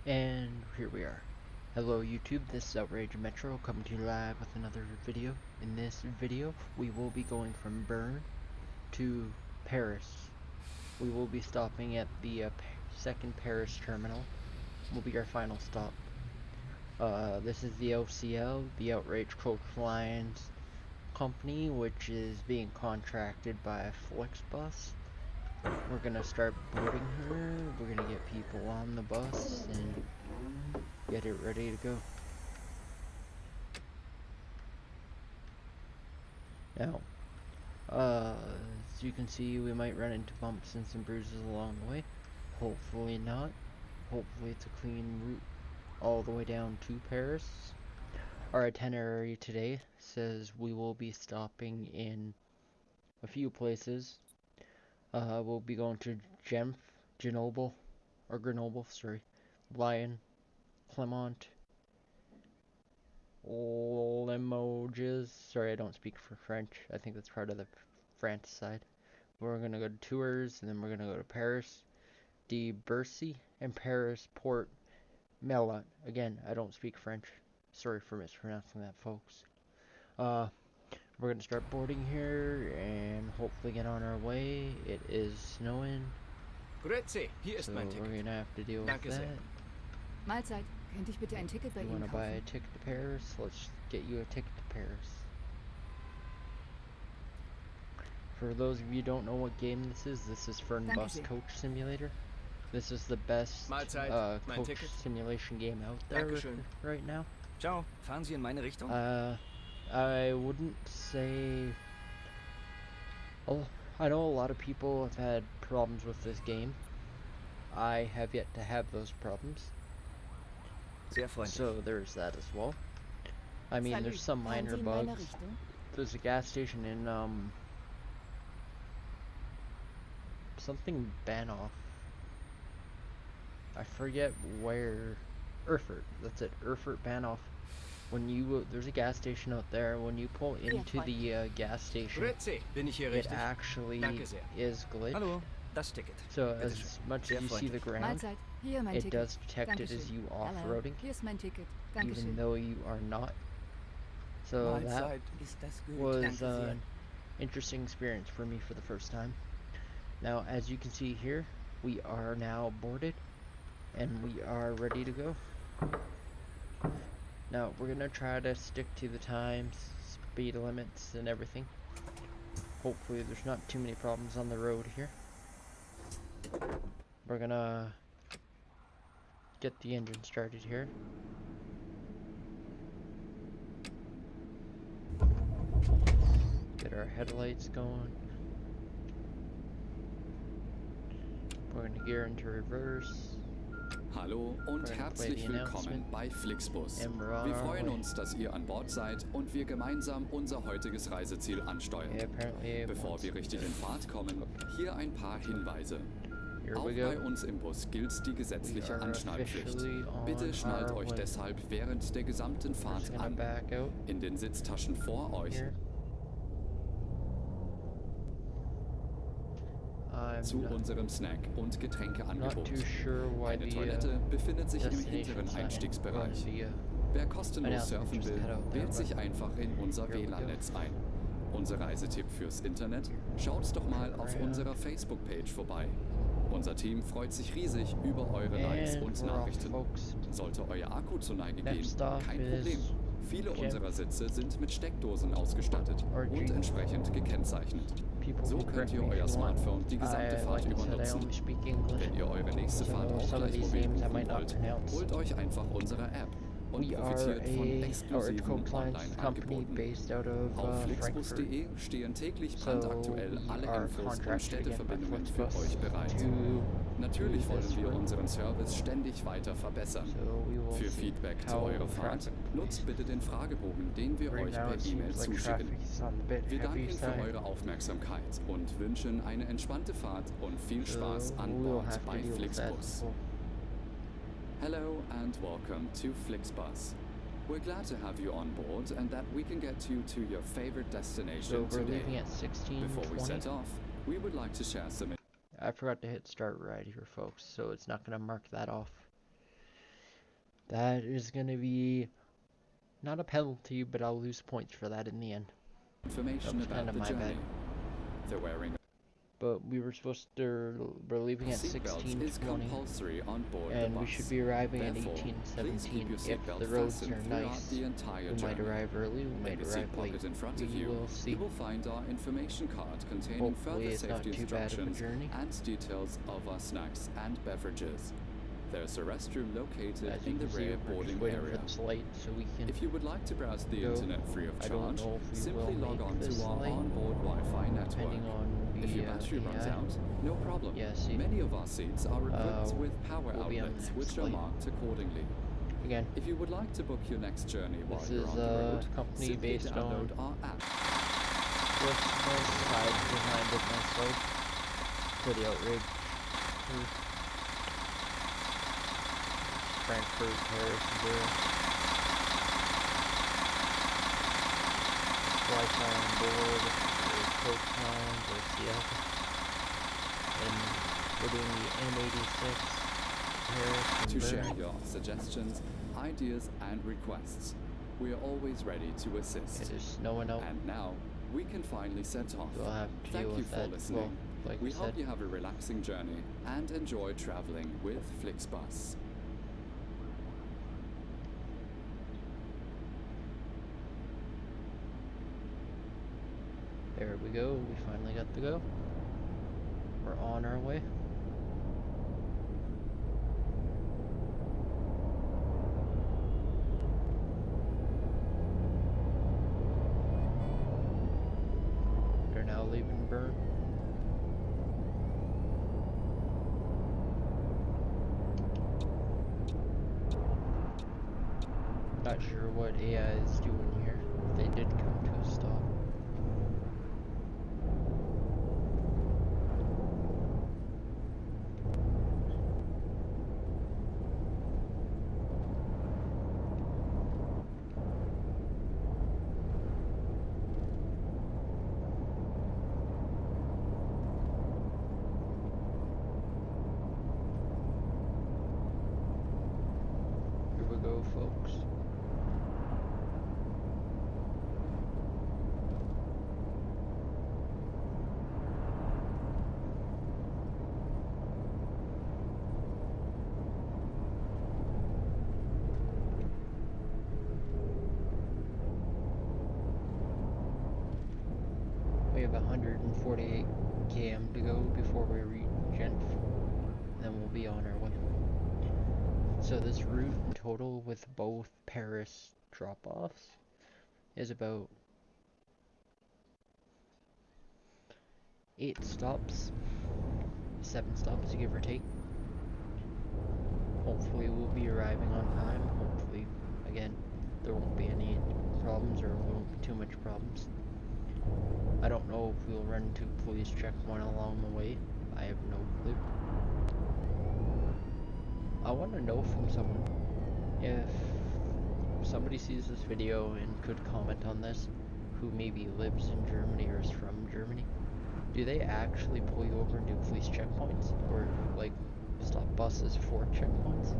And here we are. Hello YouTube, this is Outrage Metro coming to you live with another video. In this video, we will be going from Bern to Paris. We will be stopping at the second Paris terminal. Will be our final stop. This is the OCL, the Outrage Coach Lines company, which is being contracted by Flixbus. We're gonna start boarding here. We're gonna get people on the bus and get it ready to go. Now, as you can see, we might run into bumps and some bruises along the way. Hopefully not. Hopefully it's a clean route all the way down to Paris. Our itinerary today says we will be stopping in a few places. We'll be going to Grenoble, Lyon, Clermont, Limoges. Sorry, I don't speak for French. I think that's part of the France side. We're gonna go to Tours, and then we're gonna go to Paris, de Bercy, and Paris Port Melun. Again, I don't speak French. Sorry for mispronouncing that, folks. We're gonna start boarding here and hopefully get on our way. It is snowing, Grüezi, hier ist so mein we're Ticket. gonna have to deal with Danke sehr. that. Mahlzeit. Könnte ich bitte ein Ticket bei You Ihnen wanna buy a kaufen? ticket to Paris? Let's get you a ticket to Paris. For those of you who don't know what game this is Fernbus sehr. Coach Simulator. This is the best Mahlzeit, mein coach Ticket. simulation game out there Dankeschön. right now. Ciao, fahren Sie in meine Richtung? I wouldn't say... Oh, I know a lot of people have had problems with this game. I have yet to have those problems. Sehr freundlich. So there's that as well. I mean, there's some minor bugs. There's a gas station in, something Banoff. I forget where. Erfurt. That's it. Erfurt Banoff. When you there's a gas station out there. When you pull into the gas station, Grüezi, bin ich hier it richtig? actually Danke sehr. is glitched. Hallo, das Ticket. So Bitte as schön. much Sehr as you see the freundlich. ground, Mahlzeit. Hier mein it Ticket. does detect it as Dankeschön. you Hello. off-roading, Hier ist mein Ticket. even Dankeschön. though you are not. So that Mahlzeit, ist das gut? was Danke sehr. an interesting experience for me for the first time. Now, as you can see here, we are now boarded and we are ready to go. Now, we're gonna try to stick to the times, speed limits, and everything. Hopefully there's not too many problems on the road here. We're gonna get the engine started here. Get our headlights going. We're gonna gear into reverse. Hallo und herzlich willkommen bei Flixbus. Wir freuen uns, dass ihr an Bord seid und wir gemeinsam unser heutiges Reiseziel ansteuern. Bevor wir richtig in Fahrt kommen, hier ein paar Hinweise. Auch bei uns im Bus gilt die gesetzliche Anschnallpflicht. Bitte schnallt euch deshalb während der gesamten Fahrt an. In den Sitztaschen vor euch zu unserem Snack- und Getränkeangebot. Eine Toilette befindet sich im hinteren Einstiegsbereich. Wer kostenlos surfen will, wählt sich einfach in unser WLAN-Netz ein. Unser Reisetipp fürs Internet? Schaut doch mal auf unserer Facebook-Page vorbei. Unser Team freut sich riesig über eure Likes und Nachrichten. Sollte euer Akku zur Neige gehen, kein Problem. Viele unserer Sitze sind mit Steckdosen ausgestattet und entsprechend gekennzeichnet. So könnt ihr euer Smartphone die gesamte Fahrt über nutzen. Wenn ihr eure nächste Fahrt auch gleich mobil buchen wollt, holt euch einfach unsere App und profitiert von exklusiven Online-Angeboten. Auf flixbus.de stehen täglich brandaktuell alle Infos und Städteverbindungen für euch bereit. Natürlich wollen wir unseren Service ständig weiter verbessern. Für Feedback zu eurer Fahrt nutzt bitte den Fragebogen, den wir euch per E-Mail zuschicken. Wir danken für eure Aufmerksamkeit und wünschen eine entspannte Fahrt und viel Spaß an Bord bei Flixbus. Hello and welcome to Flixbus. We're glad to have you on board and that we can get you to your favorite destination today. Before we set off, we would like to share some... I forgot to hit start right here, folks, so it's not going to mark that off. That is gonna be not a penalty, but I'll lose points for that in the end. Information That was kind about of the my journey. bad. The wearing But we were supposed to, we're leaving at seatbelts is 16:20, compulsory on board the and bus. we should be arriving at Therefore, please keep 18:17. your If seatbelt the roads fastened are throughout nice, the entire we might journey. arrive early, we In might the arrive seat late. pocket in front of We you, will see. you will find our information card containing Hopefully further it's not safety too bad of a instructions journey. and details of our snacks and beverages. There's a restroom located As you in the can see, rear we're boarding just waiting area. for this light so we can If you would like to browse the go. internet free of I don't charge, know if we simply will log make on this to our light, onboard Wi-Fi network. depending on If your the battery runs AI. out, no problem. Yeah, see. Many of our seats are equipped with power we'll be on the outlets next which are light. marked accordingly. Again, If you would like to book your next journey while this you're is on the road, a company simply based download on our app. what's the side behind it myself. Pretty outrageous. Frankfurt, Paris, Zurich. Wi-Fi on board. There's coach time. There's Seattle. And we're doing the M86. Paris and To Bern. share your suggestions, ideas, and requests. We are always ready to assist. It is snowing out. And now, we can finally set off. We'll have to deal Thank you with for that. listening. Well, like We I hope said, you have a relaxing journey and enjoy traveling with Flixbus. there we go. We finally got to go. We're on our way. We're now leaving Bern. Not sure what AI is doing here. They did come to a stop. Here we go, folks. We have 148 km to go before we reach Genf. Then we'll be on our way. So this route in total with both Paris drop-offs is about 8 stops, 7 stops give or take. Hopefully we'll be arriving on time. Hopefully, again, there won't be any problems or won't be too much problems. I don't know if we'll run into a police checkpoint along the way. I have no clue. I want to know from someone if somebody sees this video and could comment on this, who maybe lives in Germany or is from Germany. Do they actually pull you over and do police checkpoints? Or like stop buses for checkpoints?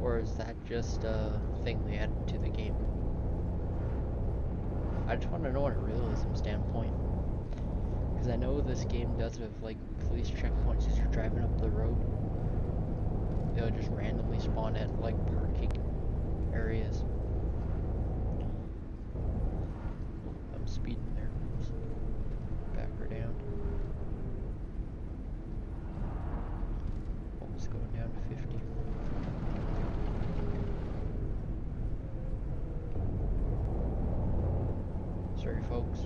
Or is that just a thing they added to the game? I just want to know on a realism standpoint. Because I know this game does have like police checkpoints as you're driving up the road. They'll just randomly spawn at like parking areas. I'm speeding there. Just back her down. Almost going down to 50. Sorry, folks.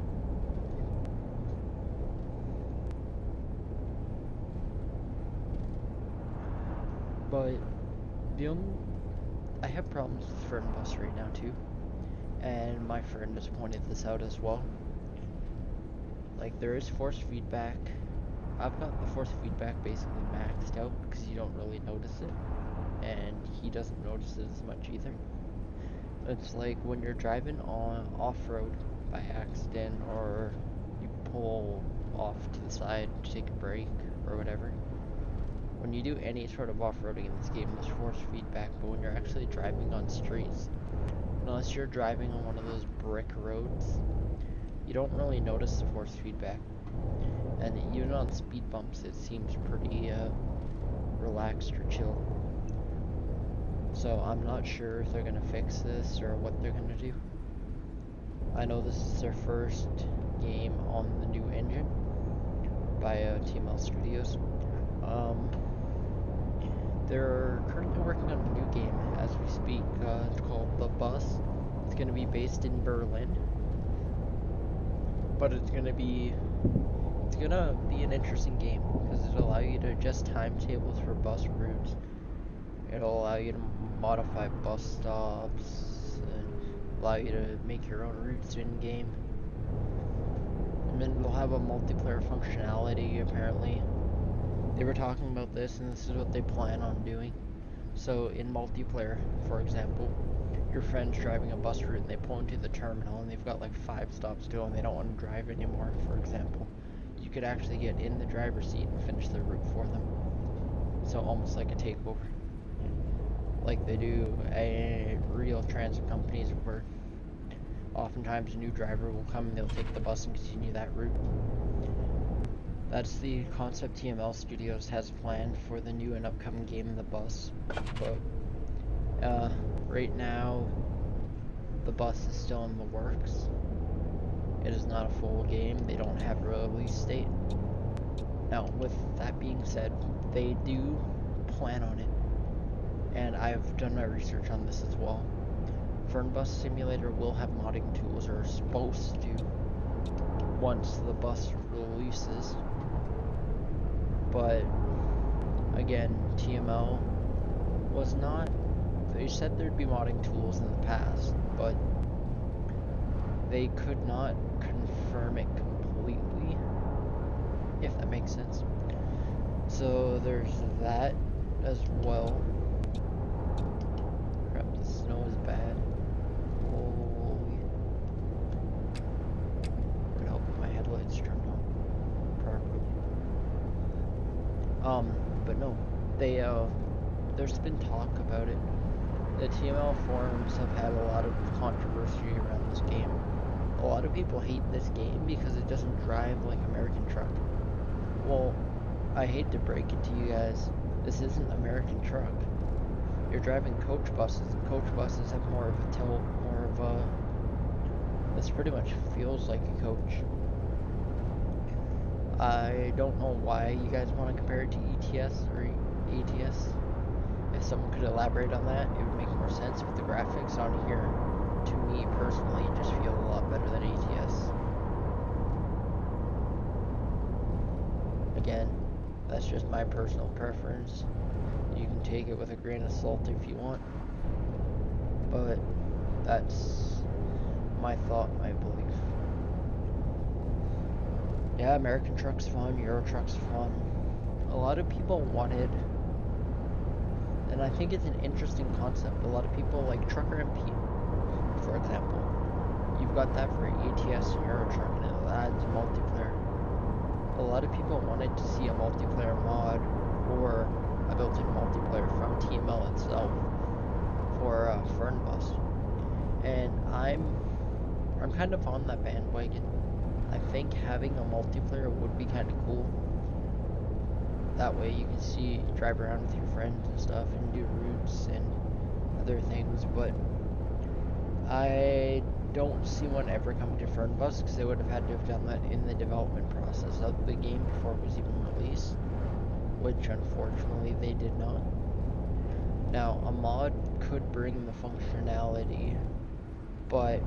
But I have problems with Fernbus right now too, and my friend has pointed this out as well. Like there is force feedback. I've got the force feedback basically maxed out because you don't really notice it, and he doesn't notice it as much either. It's like when you're driving on off-road by accident, or you pull off to the side to take a break or whatever. When you do any sort of off-roading in this game, there's force feedback, but when you're actually driving on streets, unless you're driving on one of those brick roads, you don't really notice the force feedback. And even on speed bumps, it seems pretty relaxed or chill. So I'm not sure if they're gonna fix this or what they're gonna do. I know this is their first game on the new engine by TML Studios. They're currently working on a new game as we speak. It's called The Bus. It's going to be based in Berlin, but it's gonna be an interesting game because it'll allow you to adjust timetables for bus routes. It'll allow you to modify bus stops and allow you to make your own routes in game. And then it'll have a multiplayer functionality apparently. They were talking about this, and this is what they plan on doing. So in multiplayer, for example, your friend's driving a bus route and they pull into the terminal and they've got like 5 stops to go and they don't want to drive anymore, for example. You could actually get in the driver's seat and finish the route for them. So almost like a takeover. Like they do at real transit companies where oftentimes a new driver will come and they'll take the bus and continue that route. That's the concept TML Studios has planned for the new and upcoming game, The Bus. But right now, The Bus is still in the works. It is not a full game. They don't have a release date. Now, with that being said, they do plan on it. And I've done my research on this as well. Fernbus Simulator will have modding tools, or are supposed to, once the bus releases. But again, TML was not, they said there'd be modding tools in the past, but they could not confirm it completely, if that makes sense. So there's that as well. Crap, the snow is bad. Holy. Would help if my headlights turned on properly. But no, there's been talk about it. The TML forums have had a lot of controversy around this game. A lot of people hate this game because it doesn't drive like American Truck. Well, I hate to break it to you guys, this isn't American Truck. You're driving coach buses, and coach buses have more of a tilt, more of a... This pretty much feels like a coach. I don't know why you guys want to compare it to ETS or ATS. If someone could elaborate on that, it would make more sense. But the graphics on here, to me personally, just feel a lot better than ATS. Again, that's just my personal preference. You can take it with a grain of salt if you want. But that's my thought, my belief. Yeah, American Truck's fun, Euro Truck's fun. A lot of people wanted, and I think it's an interesting concept, a lot of people like Trucker MP, for example. You've got that for ATS and Euro Truck, and it adds multiplayer. A lot of people wanted to see a multiplayer mod, or a built-in multiplayer from TML itself, for Fernbus. And I'm kind of on that bandwagon. I think having a multiplayer would be kind of cool. That way you can drive around with your friends and stuff and do routes and other things, but I don't see one ever coming to Fernbus because they would have had to have done that in the development process of the game before it was even released, which unfortunately they did not. Now, a mod could bring the functionality, but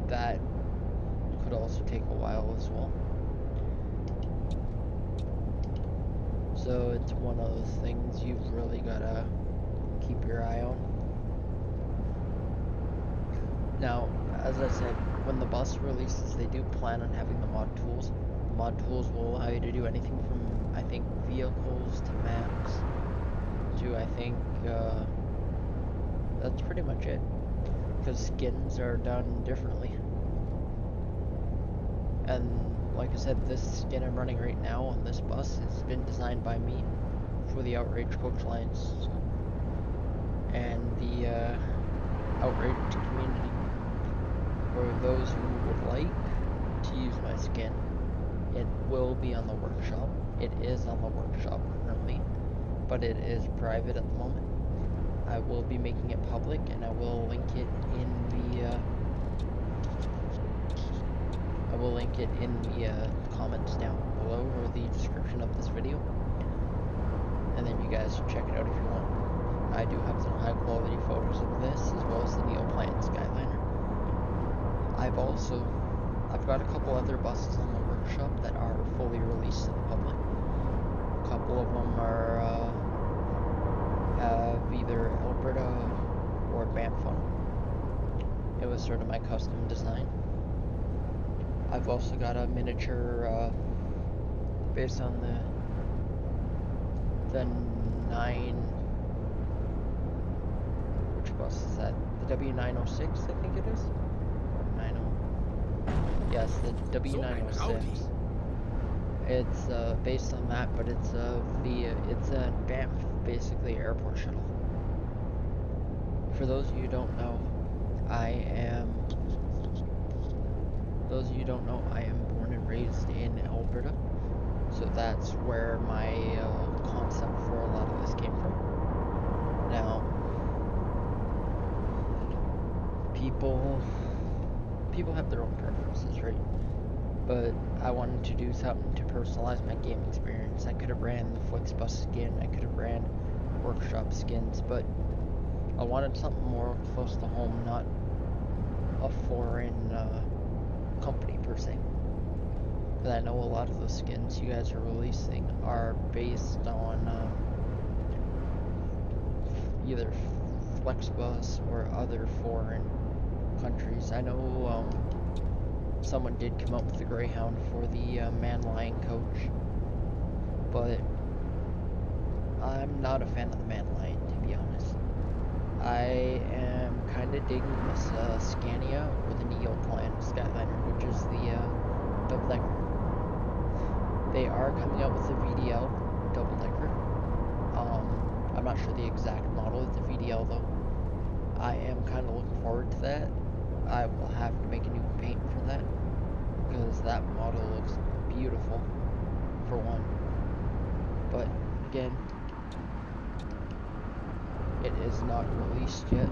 that could also take a while as well. So it's one of those things you've really gotta keep your eye on. Now, as I said, when the bus releases, they do plan on having the mod tools. The mod tools will allow you to do anything from, I think, vehicles to maps to, I think, that's pretty much it. Because skins are done differently. And like I said, this skin I'm running right now on this bus has been designed by me for the Outrage Coach Alliance and the Outrage community. For those who would like to use my skin, it will be on the workshop. It is on the workshop currently, but it is private at the moment. I will be making it public, and I will link it in the comments down below, or the description of this video, and then you guys check it out if you want. I do have some high quality photos of this, as well as the Neoplan Skyliner. I've got a couple other buses in the workshop that are fully released to the public. A couple of them are have either Alberta or Banff on them. It was sort of my custom design. I've also got a miniature based on the 9. Which bus is that? The W906, I think it is. Or 90. Yes, the W906. It's based on that, but it's a Banff basically airport shuttle. For those of you who don't know, I am born and raised in Alberta, so that's where my concept for a lot of this came from. Now, people have their own preferences, right? But I wanted to do something to personalize my game experience. I could have ran the Flixbus skin, I could have ran workshop skins, but I wanted something more close to home, not a foreign company per se. Because I know a lot of the skins you guys are releasing are based on either Flixbus or other foreign countries. I know someone did come up with the Greyhound for the Man-Lion coach, but I'm not a fan of the Man-Lion, to be honest. I am kind of digging this Scania or the Neoplan Skyliner, which is the double-decker. They are coming out with a VDL double-decker. I'm not sure the exact model of the VDL though. I am kind of looking forward to that. I will have to make a new paint for that, because that model looks beautiful, for one. But again, it is not released yet,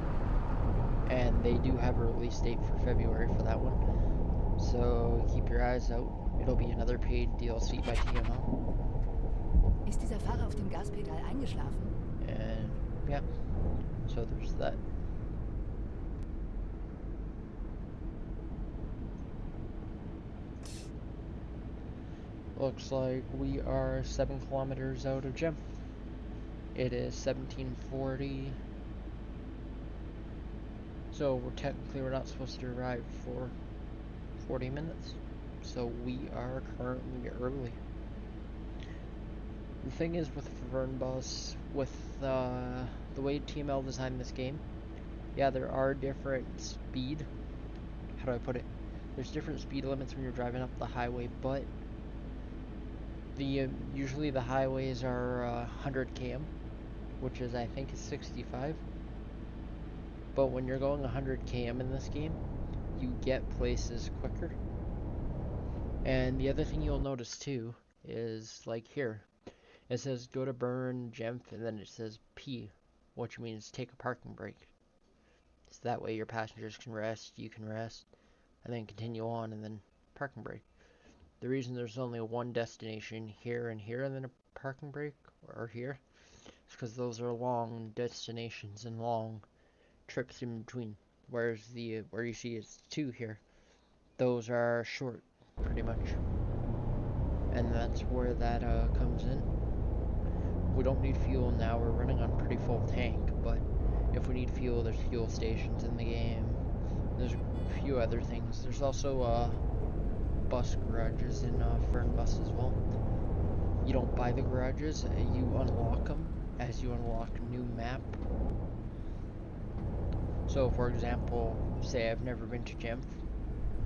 and they do have a release date for February for that one, so keep your eyes out. It'll be another paid DLC by TMO. Ist dieser Fahrer auf dem Gaspedal eingeschlafen? And yeah, so there's that. Looks like we are 7 kilometers out of Gem. It is 1740. So we're not supposed to arrive for 40 minutes. So we are currently early. The thing is with Fernbus, with the way TML designed this game, yeah, there are different speed. How do I put it? There's different speed limits when you're driving up the highway, but usually the highways are 100 km, which is I think is 65. But when you're going 100 km in this game, you get places quicker. And the other thing you'll notice too is, like here, it says go to Bern, Genf, and then it says P, which means take a parking break. So that way your passengers can rest, you can rest, and then continue on, and then parking break. The reason there's only one destination here and here, and then a parking break, or here, is because those are long destinations and long trips in between. Whereas where you see it's 2 here, those are short, pretty much. And that's where that comes in. We don't need fuel now, we're running on pretty full tank, but if we need fuel, there's fuel stations in the game. There's a few other things. There's also bus garages in Fernbus as well. You don't buy the garages, you unlock them as you unlock a new map. So for example, say I've never been to Genf,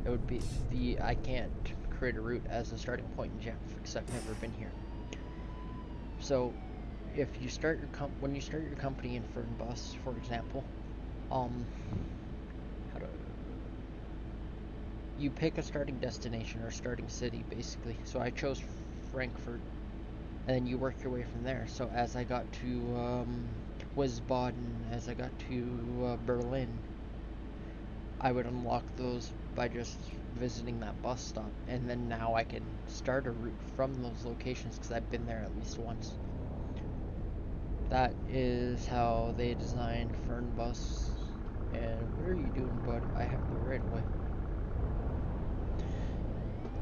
it would be I can't create a route as a starting point in Genf because I've never been here. So if you start your when you start your company in Fernbus, for example, you pick a starting destination or starting city, basically. So I chose Frankfurt, and then you work your way from there. So as I got to Wiesbaden, as I got to Berlin, I would unlock those by just visiting that bus stop, and then now I can start a route from those locations because I've been there at least once. That is how they designed Fernbus. And what are you doing, bud? I have the right of way.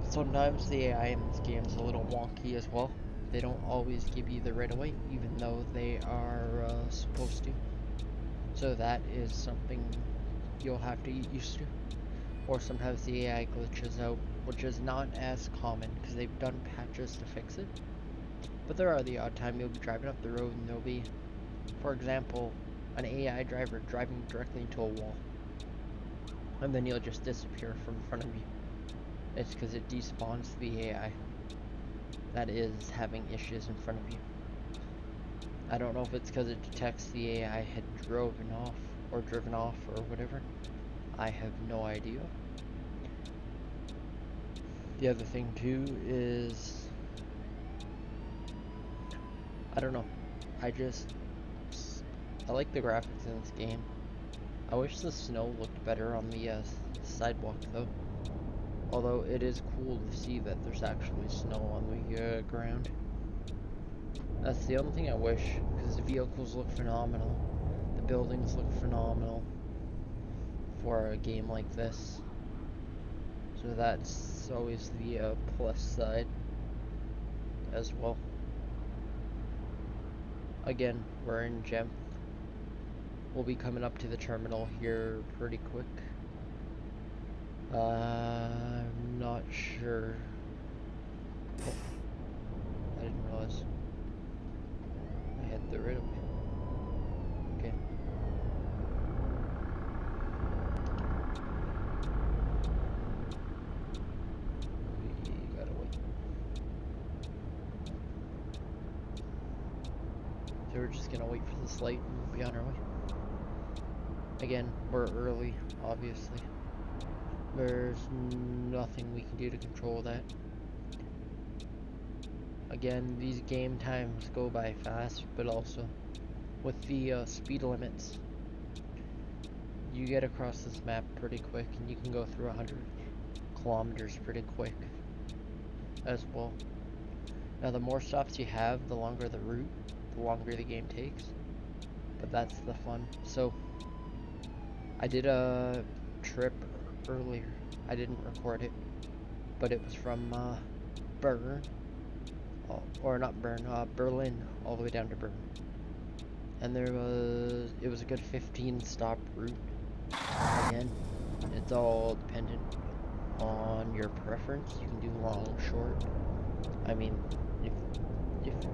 Sometimes the AI in this game is a little wonky as well. They don't always give you the right of way, even though they are supposed to. So that is something you'll have to get used to. Or sometimes the AI glitches out, which is not as common because they've done patches to fix it. But there are the odd time you'll be driving up the road and there'll be, for example, an AI driver driving directly into a wall. And then you'll just disappear from in front of you. It's because it despawns the AI that is having issues in front of you. I don't know if it's because it detects the AI had driven off or whatever. I have no idea. The other thing too is, I don't know, I like the graphics in this game. I wish the snow looked better on the sidewalk though. Although it is cool to see that there's actually snow on the ground. That's the only thing I wish, because the vehicles look phenomenal. The buildings look phenomenal for a game like this. So that's always the plus side as well. Again, we're in Gem. We'll be coming up to the terminal here pretty quick. I'm not sure. Oh, I didn't realize I had the right of way. Okay. We gotta wait. So we're just gonna wait for this light and we'll be on our way. Again, we're early, obviously. There's nothing we can do to control that. Again, these game times go by fast, but also with the speed limits, you get across this map pretty quick, and you can go through 100 kilometers pretty quick as well. Now, the more stops you have, the longer the route, the longer the game takes, but that's the fun. So, I did a trip earlier. I didn't record it, but it was from Bern, or not Bern, Berlin, all the way down to Bern. And it was a good 15 stop route. Again, it's all dependent on your preference. You can do long, short. I mean, if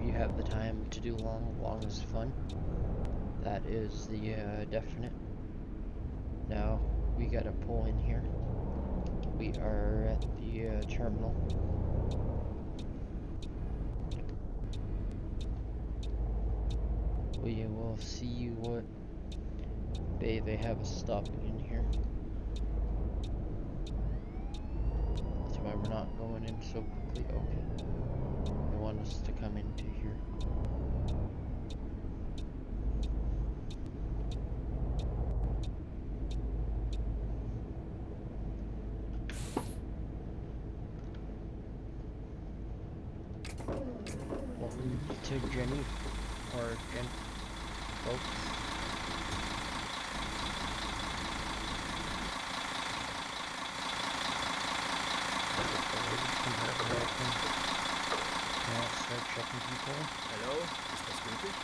you have the time to do long is fun. That is the definite. Now, we gotta pull in here. We are at the terminal. We will see what bay they have us stopping in here. That's why we're not going in so quickly. Okay. They want us to come into here. Welcome to Jenny, or Jen, folks. Now start checking people. Hallo, ist das gültig?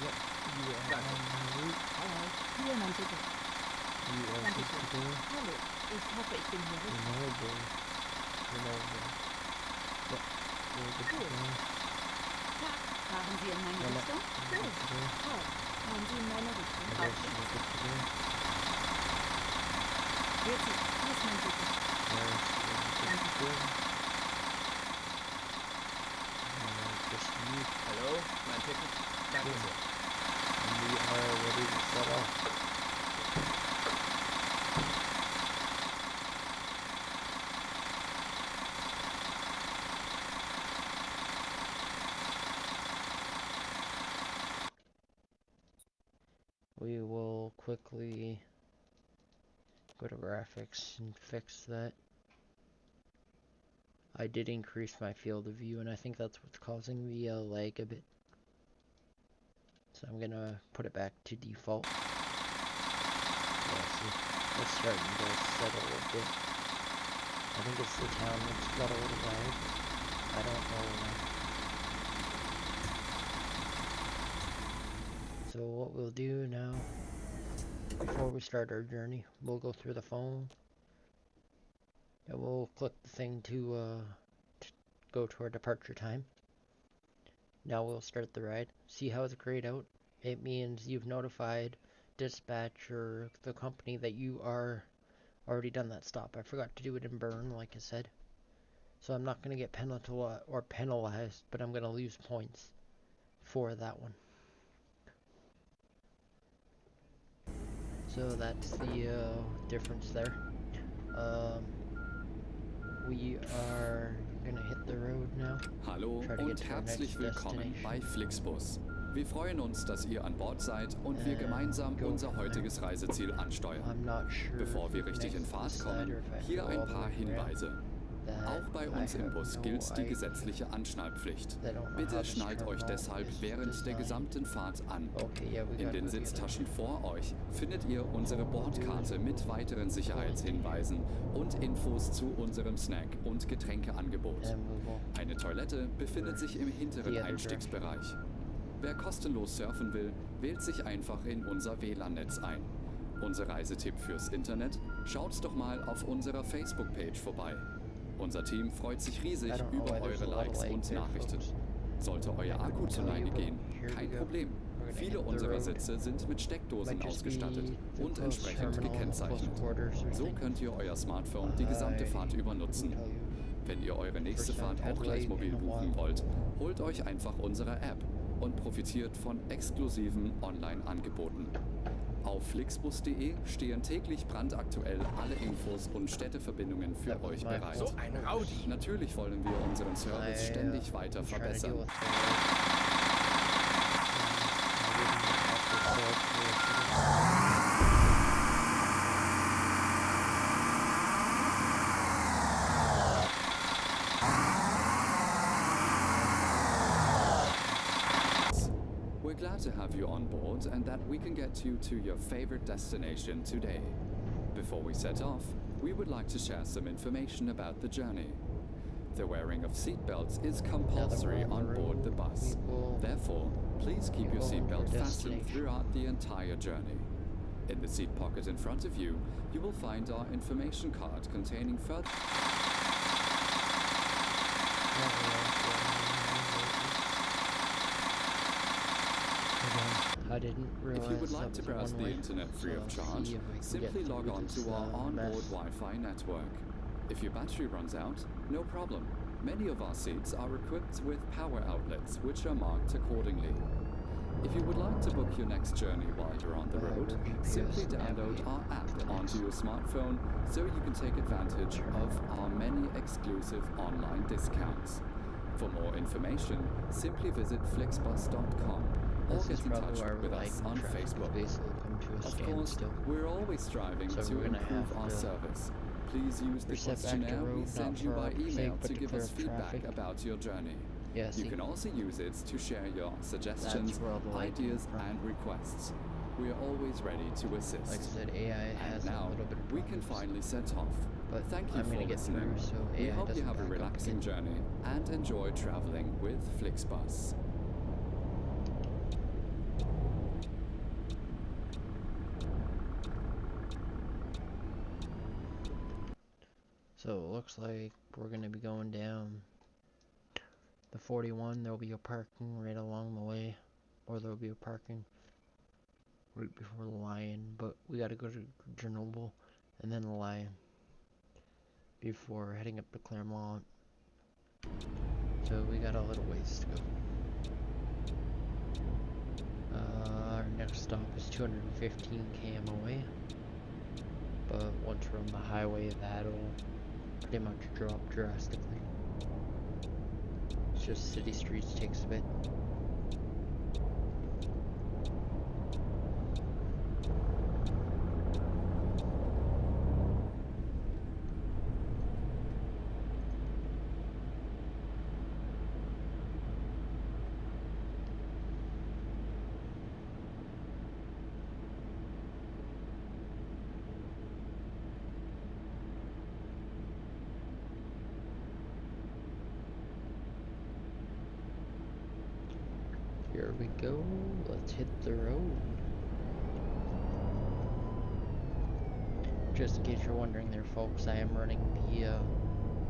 Yep, you are on the route. Hi, hier mein Ticket. You are good to go. Hallo, ich hoffe, ich bin hier richtig. Renewable. Yep, we're good to go. Tag, fahren Sie in meine Richtung? Gut. Hi, fahren Sie in meine Richtung? Yes, we're good to go. Grüezi, hier ist mein Ticket. Yes, we're good to go. Just you. Hallo, Gerne sehr. And we are ready to set off. We will quickly go to graphics and fix that. I did increase my field of view, and I think that's what's causing the lag a bit. So I'm gonna put it back to default. Yeah, see, it's starting to settle a bit. I think it's the town that's got a little lag. I don't know why. So what we'll do now, before we start our journey, we'll go through the phone. And we'll click the thing to go to our departure time. Now we'll start the ride. See how it's grayed out? It means you've notified dispatch or the company that you are already done that stop. I forgot to do it in Bern, like I said. So I'm not going to get penalized, but I'm going to lose points for that one. So that's the difference there. We are gonna hit the road now. Hallo und herzlich willkommen bei Flixbus. Wir freuen uns, dass ihr an Bord seid und wir gemeinsam unser heutiges Reiseziel ansteuern. Bevor wir richtig in Fahrt kommen, hier ein paar Hinweise. Auch bei uns im Bus gilt die gesetzliche Anschnallpflicht. Bitte schnallt euch deshalb während der gesamten Fahrt an. In den Sitztaschen vor euch findet ihr unsere Bordkarte mit weiteren Sicherheitshinweisen und Infos zu unserem Snack- und Getränkeangebot. Eine Toilette befindet sich im hinteren Einstiegsbereich. Wer kostenlos surfen will, wählt sich einfach in unser WLAN-Netz ein. Unser Reisetipp fürs Internet? Schaut doch mal auf unserer Facebook-Page vorbei. Unser Team freut sich riesig über eure Likes und Nachrichten. Sollte euer Akku zur Neige gehen, kein Problem. Viele unserer Sitze sind mit Steckdosen ausgestattet und entsprechend gekennzeichnet. So könnt ihr euer Smartphone die gesamte Fahrt über nutzen. Wenn ihr eure nächste Fahrt auch gleich mobil buchen wollt, holt euch einfach unsere App und profitiert von exklusiven Online-Angeboten. Auf flixbus.de stehen täglich brandaktuell alle Infos und Städteverbindungen für euch bereit. So ein Rowdy! Natürlich wollen wir unseren Service ständig weiter verbessern. We're glad to have you on board and that we can get you to your favorite destination today. Before we set off, we would like to share some information about the journey. The wearing of seatbelts is compulsory on board the bus. Therefore, please keep your seatbelt fastened throughout the entire journey. In the seat pocket in front of you, you will find our information card containing further... I didn't realize. If you would like to browse the internet free of charge, simply log on to our onboard Wi-Fi network. If your battery runs out, no problem. Many of our seats are equipped with power outlets, which are marked accordingly. If you would like to book your next journey while you're on the road, simply download our app onto your smartphone so you can take advantage of our many exclusive online discounts. For more information, simply visit flixbus.com. Or get in touch with us on Facebook. Of course, we're always striving to improve our service. Please use the questionnaire we send you by email to give us feedback about your journey. You can also use it to share your suggestions, ideas, and requests. We are always ready to assist. Like I said, AI has now, a little bit of we can finally set off. But thank you for listening. We hope you have a relaxing journey and enjoy traveling with Flixbus. So it looks like we're going to be going down the 41. There'll be a parking right along the way, or there'll be a parking right before the Lion, but we got to go to Grenoble and then the Lion before heading up to Clermont. So we got a little ways to go. 215 km away. But once we're on the highway, that'll pretty much drop drastically. It's just city streets takes a bit. Here we go, let's hit the road. Just in case you're wondering there, folks, I am running the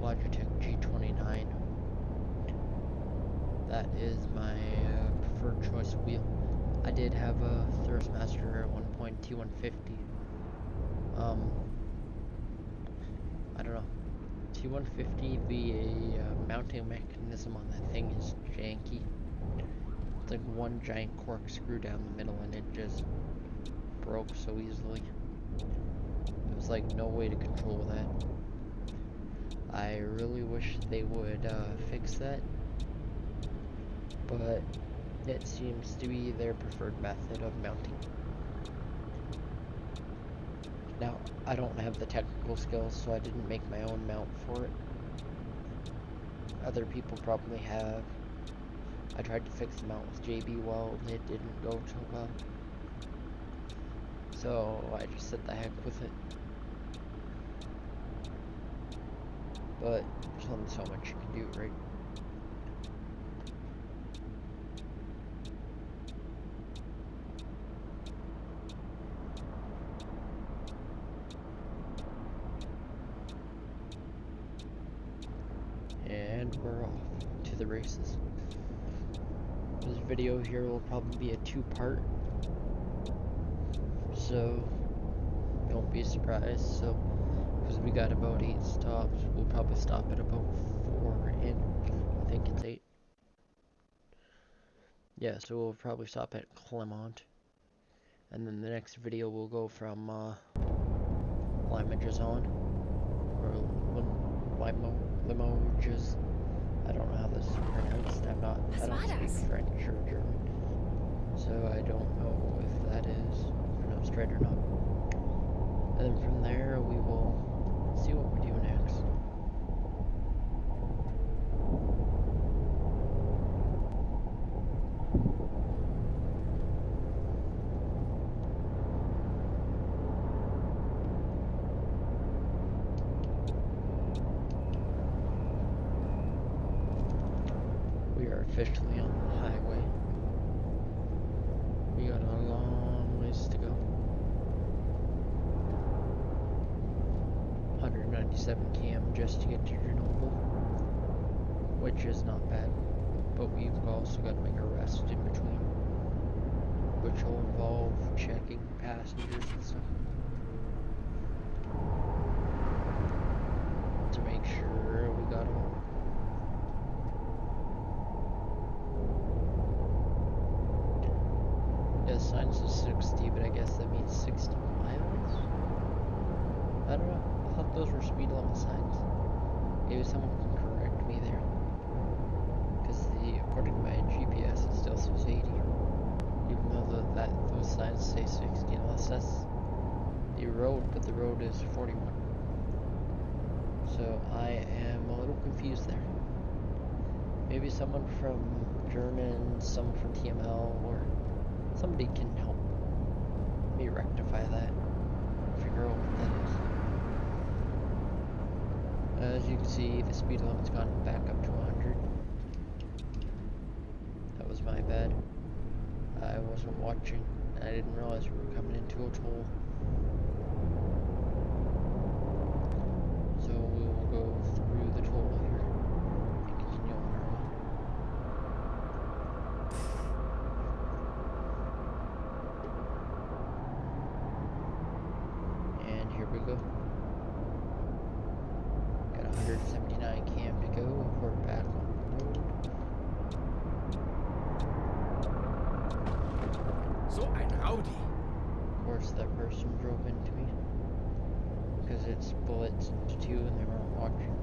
Logitech G29. That is my preferred choice of wheel. I did have a Thrustmaster at one point, T150. I don't know. T150, the mounting mechanism on that thing is janky. It's like one giant corkscrew down the middle and it just broke so easily. It was like no way to control that. I really wish they would fix that, but it seems to be their preferred method of mounting. Now, I don't have the technical skills, so I didn't make my own mount for it. Other people probably have. I tried to fix the mount with JB Weld, and it didn't go too well. So I just said the heck with it. But there's only so much you can do, right? And we're off to the races. This video here will probably be a two-part, so don't be surprised. So, because we got about 8 stops, we'll probably stop at about 4 in. I think it's 8. Yeah, so we'll probably stop at Clermont, and then the next video will go from Limoges-on, or Limoges. I don't know how this is pronounced. I don't speak French or German, so I don't know if that is pronounced right or not. And then from there, we will see what we do next. We are officially on the highway. We got a long ways to go. 197 km just to get to Grenoble, which is not bad, but we've also got to make a rest in between, which will involve checking passengers and stuff to make sure we got them all. Yeah, the sign says 60, but I guess that means 60 miles? I don't know. I thought those were speed limit signs. Maybe someone can correct me there. Because according to my GPS, it still says 80. Even though those signs say 60, unless that's the road, but the road is 41. So I am a little confused there. Maybe someone from German, someone from TML, or somebody can help me rectify that. Figure out what that is. As you can see, the speed limit's gone back up to 100. That was my bad. I wasn't watching, and I didn't realize we were coming into a toll. So we will go through the toll here and continue on our way. And here we go. Got 179 km to go. We're back on the road. So ein Rowdy. course that person drove into me. Because it splits into two and they weren't watching.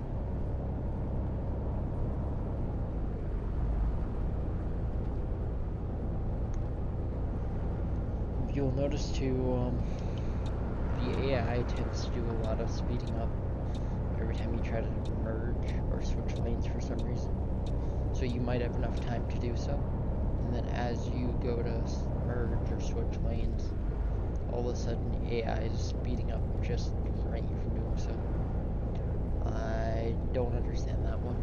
You'll notice too, the AI tends to do a lot of speeding up every time you try to merge or switch lanes for some reason. So you might have enough time to do so, and then as you go to merge or switch lanes, all of a sudden AI is speeding up just to prevent you from doing so. I don't understand that one.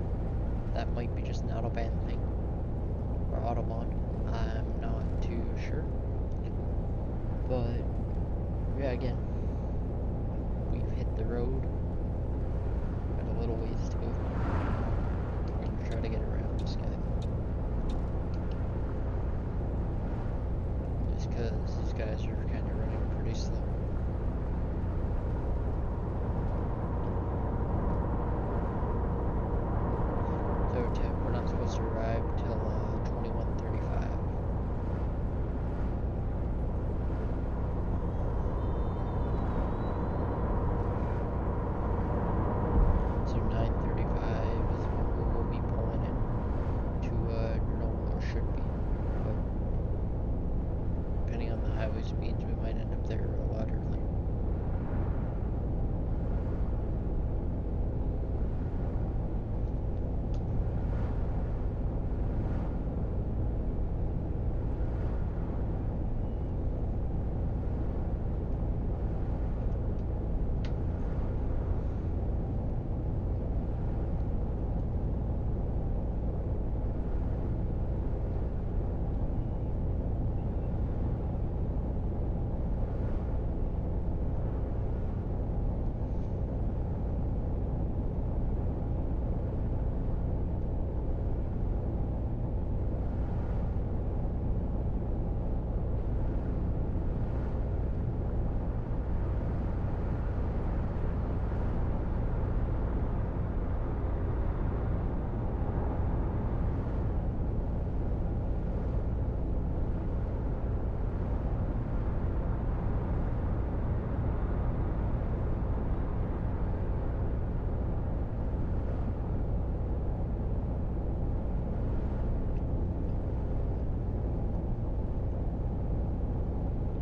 That might be just an Autobahn thing, or Autobahn. I'm not too sure. But, yeah, again, we've hit the road. Got a little ways to go. We're gonna try to get around this guy. Just because these guys are kind of running pretty slow. So, we're not supposed to arrive till 21:35. So 9:35 is when we will be pulling in to normal, or should be. But depending on the highway speeds, we might end up there a lot early.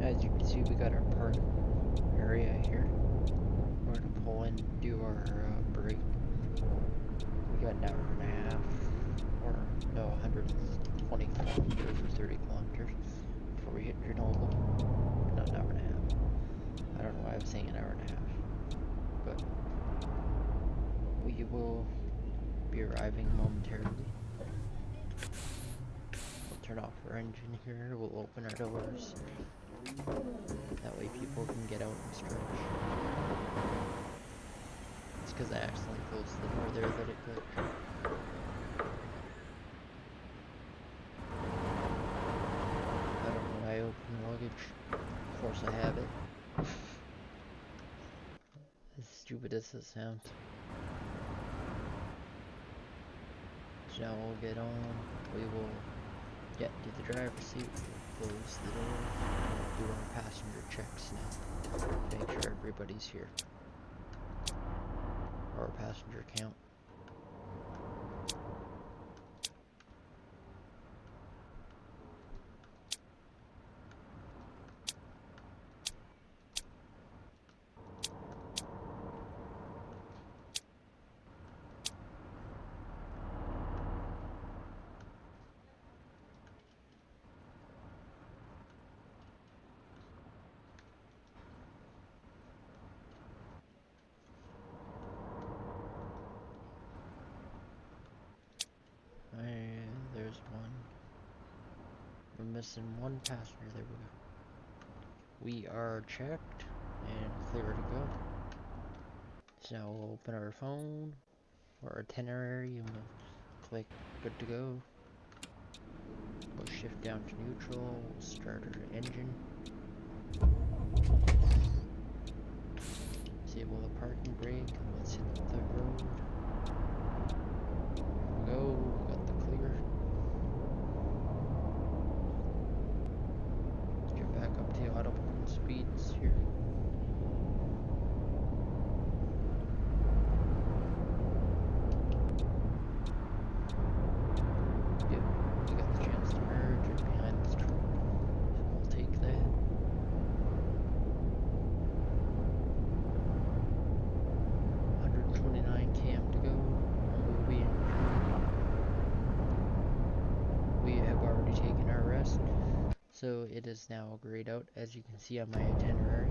As you can see, we got our park area here. We're gonna pull in, do our break. We got an hour and a half, or no, 120 kilometers or 30 kilometers before we hit Grenoble. Not an hour and a half. I don't know why I was saying an hour and a half. But we will be arriving momentarily. We'll turn off our engine here, we'll open our doors. That way people can get out and stretch. It's because I accidentally closed the door there that it glitched. I don't know why I opened luggage. Of course I have it. As stupid as it sounds. So now we'll get on. We will get to the driver's seat. Close the door. Do our passenger checks now. Make sure everybody's here. Our passenger count. There's one. We're missing one passenger. There we go. We are checked and clear to go. So now we'll open our phone or itinerary and we'll click good to go. We'll shift down to neutral. We'll start our engine. Disable the parking brake and let's hit the road. Go, got the clear. Get back up to Autobahn speeds. So it is now grayed out, as you can see on my itinerary.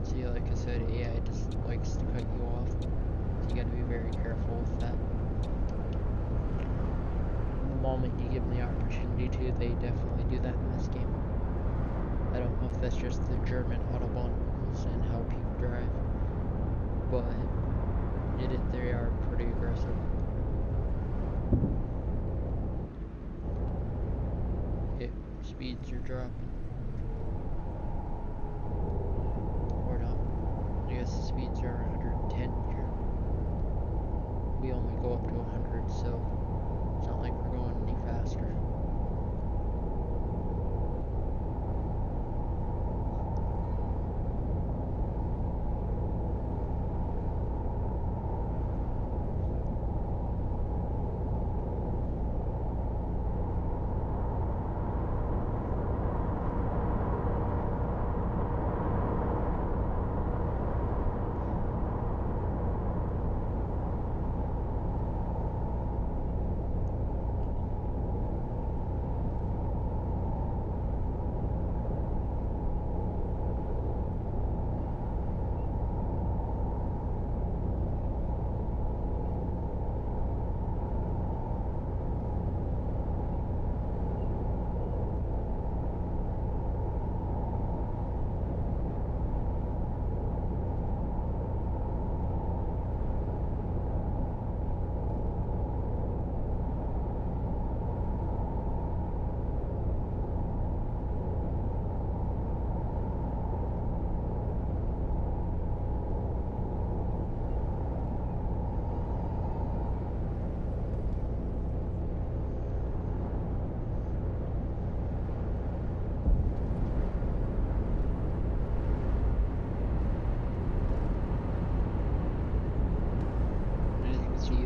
See, like I said, AI just likes to cut you off. So you gotta be very careful with that. The moment you give them the opportunity to, they definitely do that in this game. I don't know if that's just the German Autobahn rules and how people drive, but they are pretty aggressive. Okay, speeds are dropping. Or not. I guess the speeds are 110 here. We only go up to 100, so it's not like we're going any faster.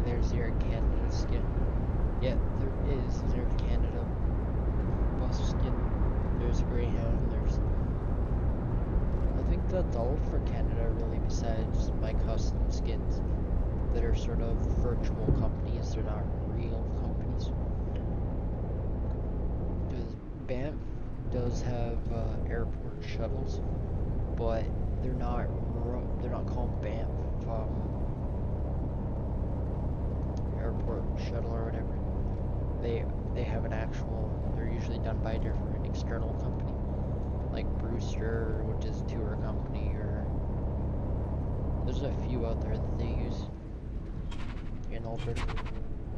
There's Air Canada skin. Yeah, there is Air Canada bus skin. There's Greyhound. I think that's all for Canada, really, besides my custom skins that are sort of virtual companies. They're not real companies. Because Banff does have airport shuttles, but they're not called Banff airport shuttle or whatever. They have an actual, they're usually done by a different external company, like Brewster, which is a tour company, or there's a few out there that they use in Alberta,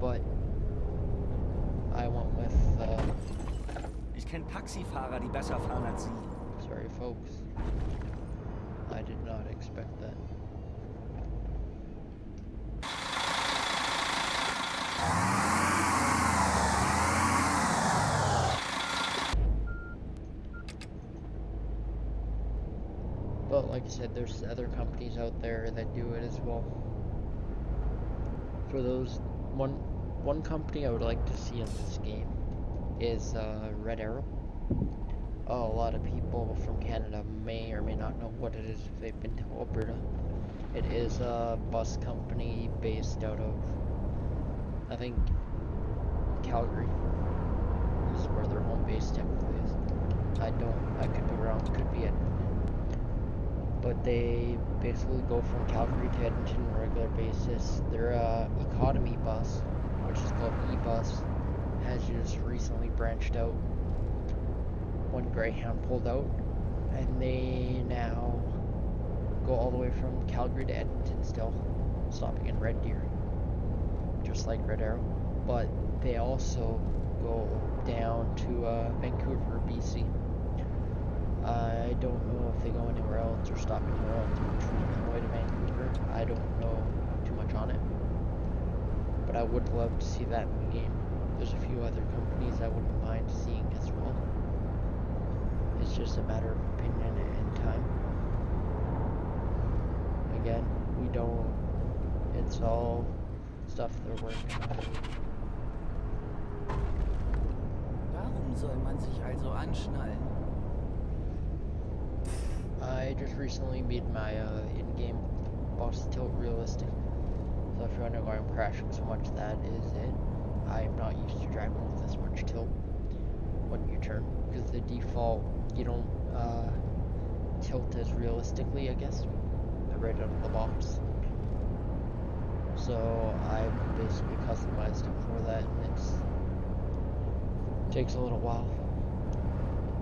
but I went with Ich kenne Taxifahrer, die besser fahren als Sie. sorry folks, I did not expect that. But like I said, there's other companies out there that do it as well. For those, one company I would like to see in this game is Red Arrow. A lot of people from Canada may or may not know what it is if they've been to Alberta. It is a bus company based out of, I think, Calgary. This is where their home base technically is. I could be wrong, could be Edmonton. But they basically go from Calgary to Edmonton on a regular basis. Their economy bus, which is called E-Bus, has just recently branched out. One Greyhound pulled out, and they now go all the way from Calgary to Edmonton still, stopping in Red Deer, just like Red Arrow. But they also go down to Vancouver, BC. I don't know if they go anywhere else or stop anywhere else in between on the way to Vancouver. I don't know too much on it, but I would love to see that in the game. There's a few other companies I wouldn't mind seeing as well. It's just a matter of opinion and time. Again, we don't, it's all stuff they're working on. Warum soll man sich also anschnallen? I just recently made my in-game boss tilt realistic. So if you're wondering why I'm crashing so much, that is it. I'm not used to driving with this much tilt when you turn, because the default, you don't tilt as realistically, I guess, right out of the box. So I've basically customized it for that, and it takes a little while.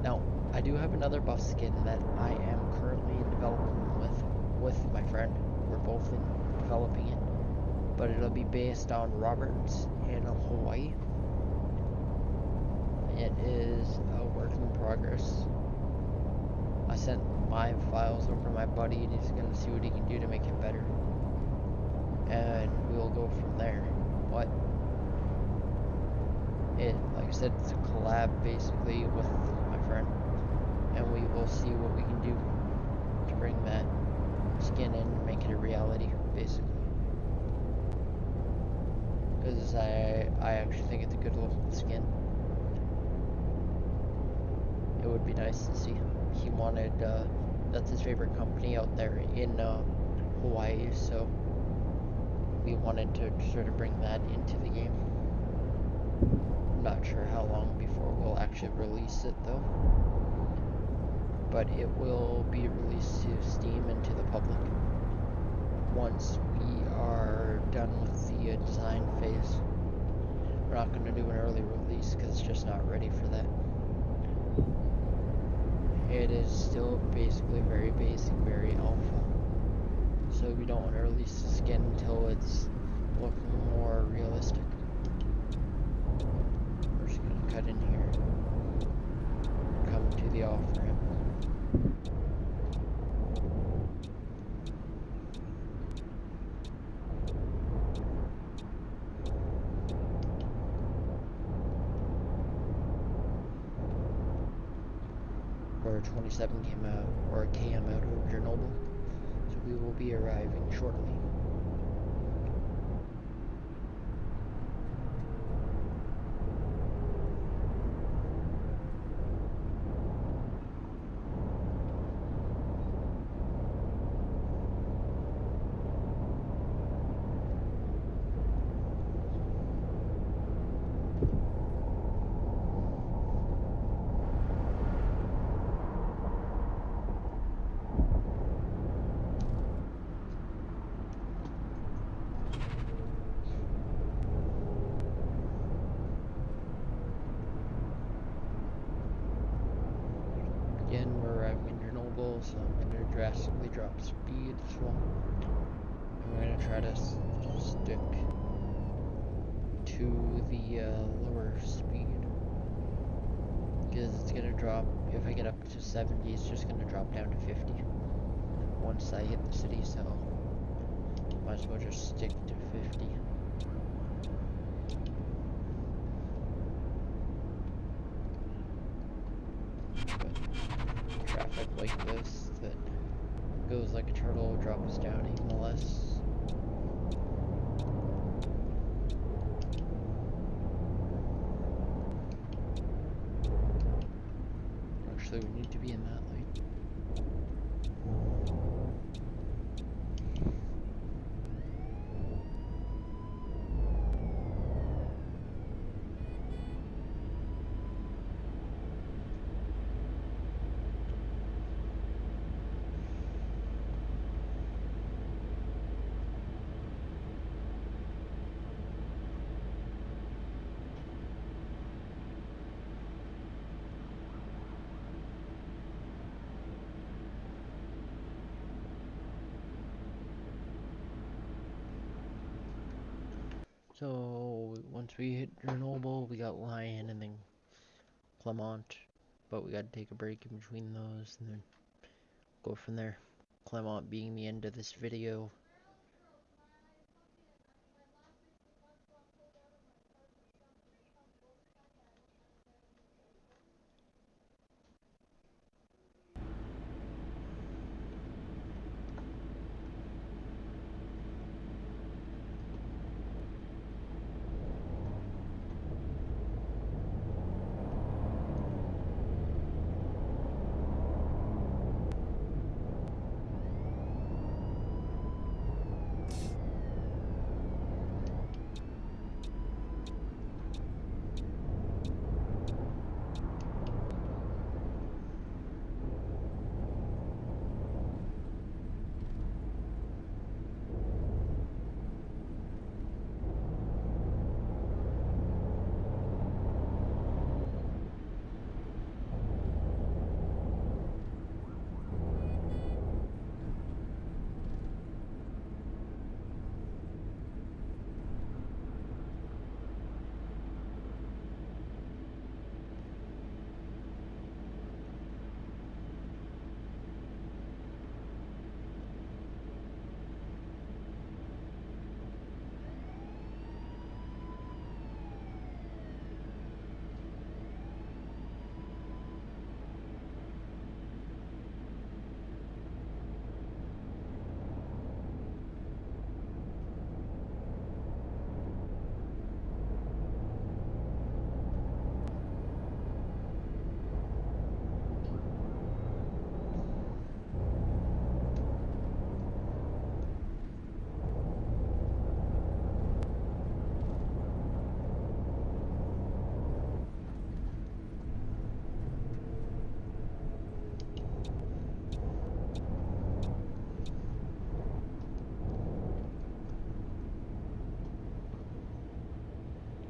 Now, I do have another buff skin that I am currently in development with my friend. We're both in developing it, but it'll be based on Roberts in Hawaii. It is a work in progress. I sent my files over to my buddy, and he's gonna see what he can do to make it better, and we'll go from there. But like I said, it's a collab basically with my friend, and we will see what we can do to bring that skin in and make it a reality, basically. Because I actually think it's a good looking skin. It would be nice to see. He wanted, that's his favorite company out there in Hawaii, so we wanted to sort of bring that into the game. I'm not sure how long before we'll actually release it though, but it will be released to Steam and to the public once we are done with the design phase. We're not going to do an early release because it's just not ready for that. It is still basically very basic, very alpha, so we don't want to release the skin until it's looking more realistic. We're just going to cut in here, come to the off-ramp. We're 27 km out of Chernobyl, so we will be arriving shortly. Again, we're arriving in Chernobyl, so I'm going to drastically drop speed as well. I'm going to try to stick to the lower speed, because it's going to drop, if I get up to 70, it's just going to drop down to 50 once I hit the city, so might as well just stick to 50. Traffic like this that goes like a turtle will drop us down even less. Actually, we need to be in that lane. So once we hit Chernobyl, we got Lyon and then Clermont, but we got to take a break in between those and then go from there. Clermont being the end of this video.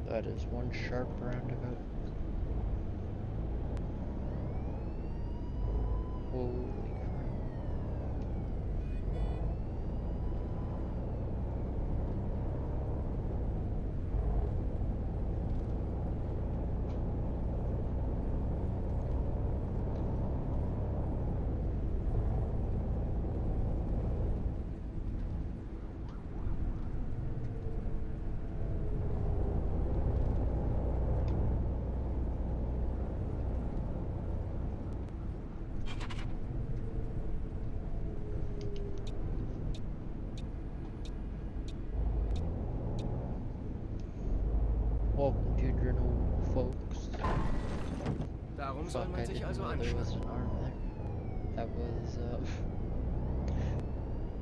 That is one sharp roundabout. Holy crap. Welcome to Journal, folks. Darum soll Fuck, I man sich didn't also know there anstrengen. was an arm there. That was,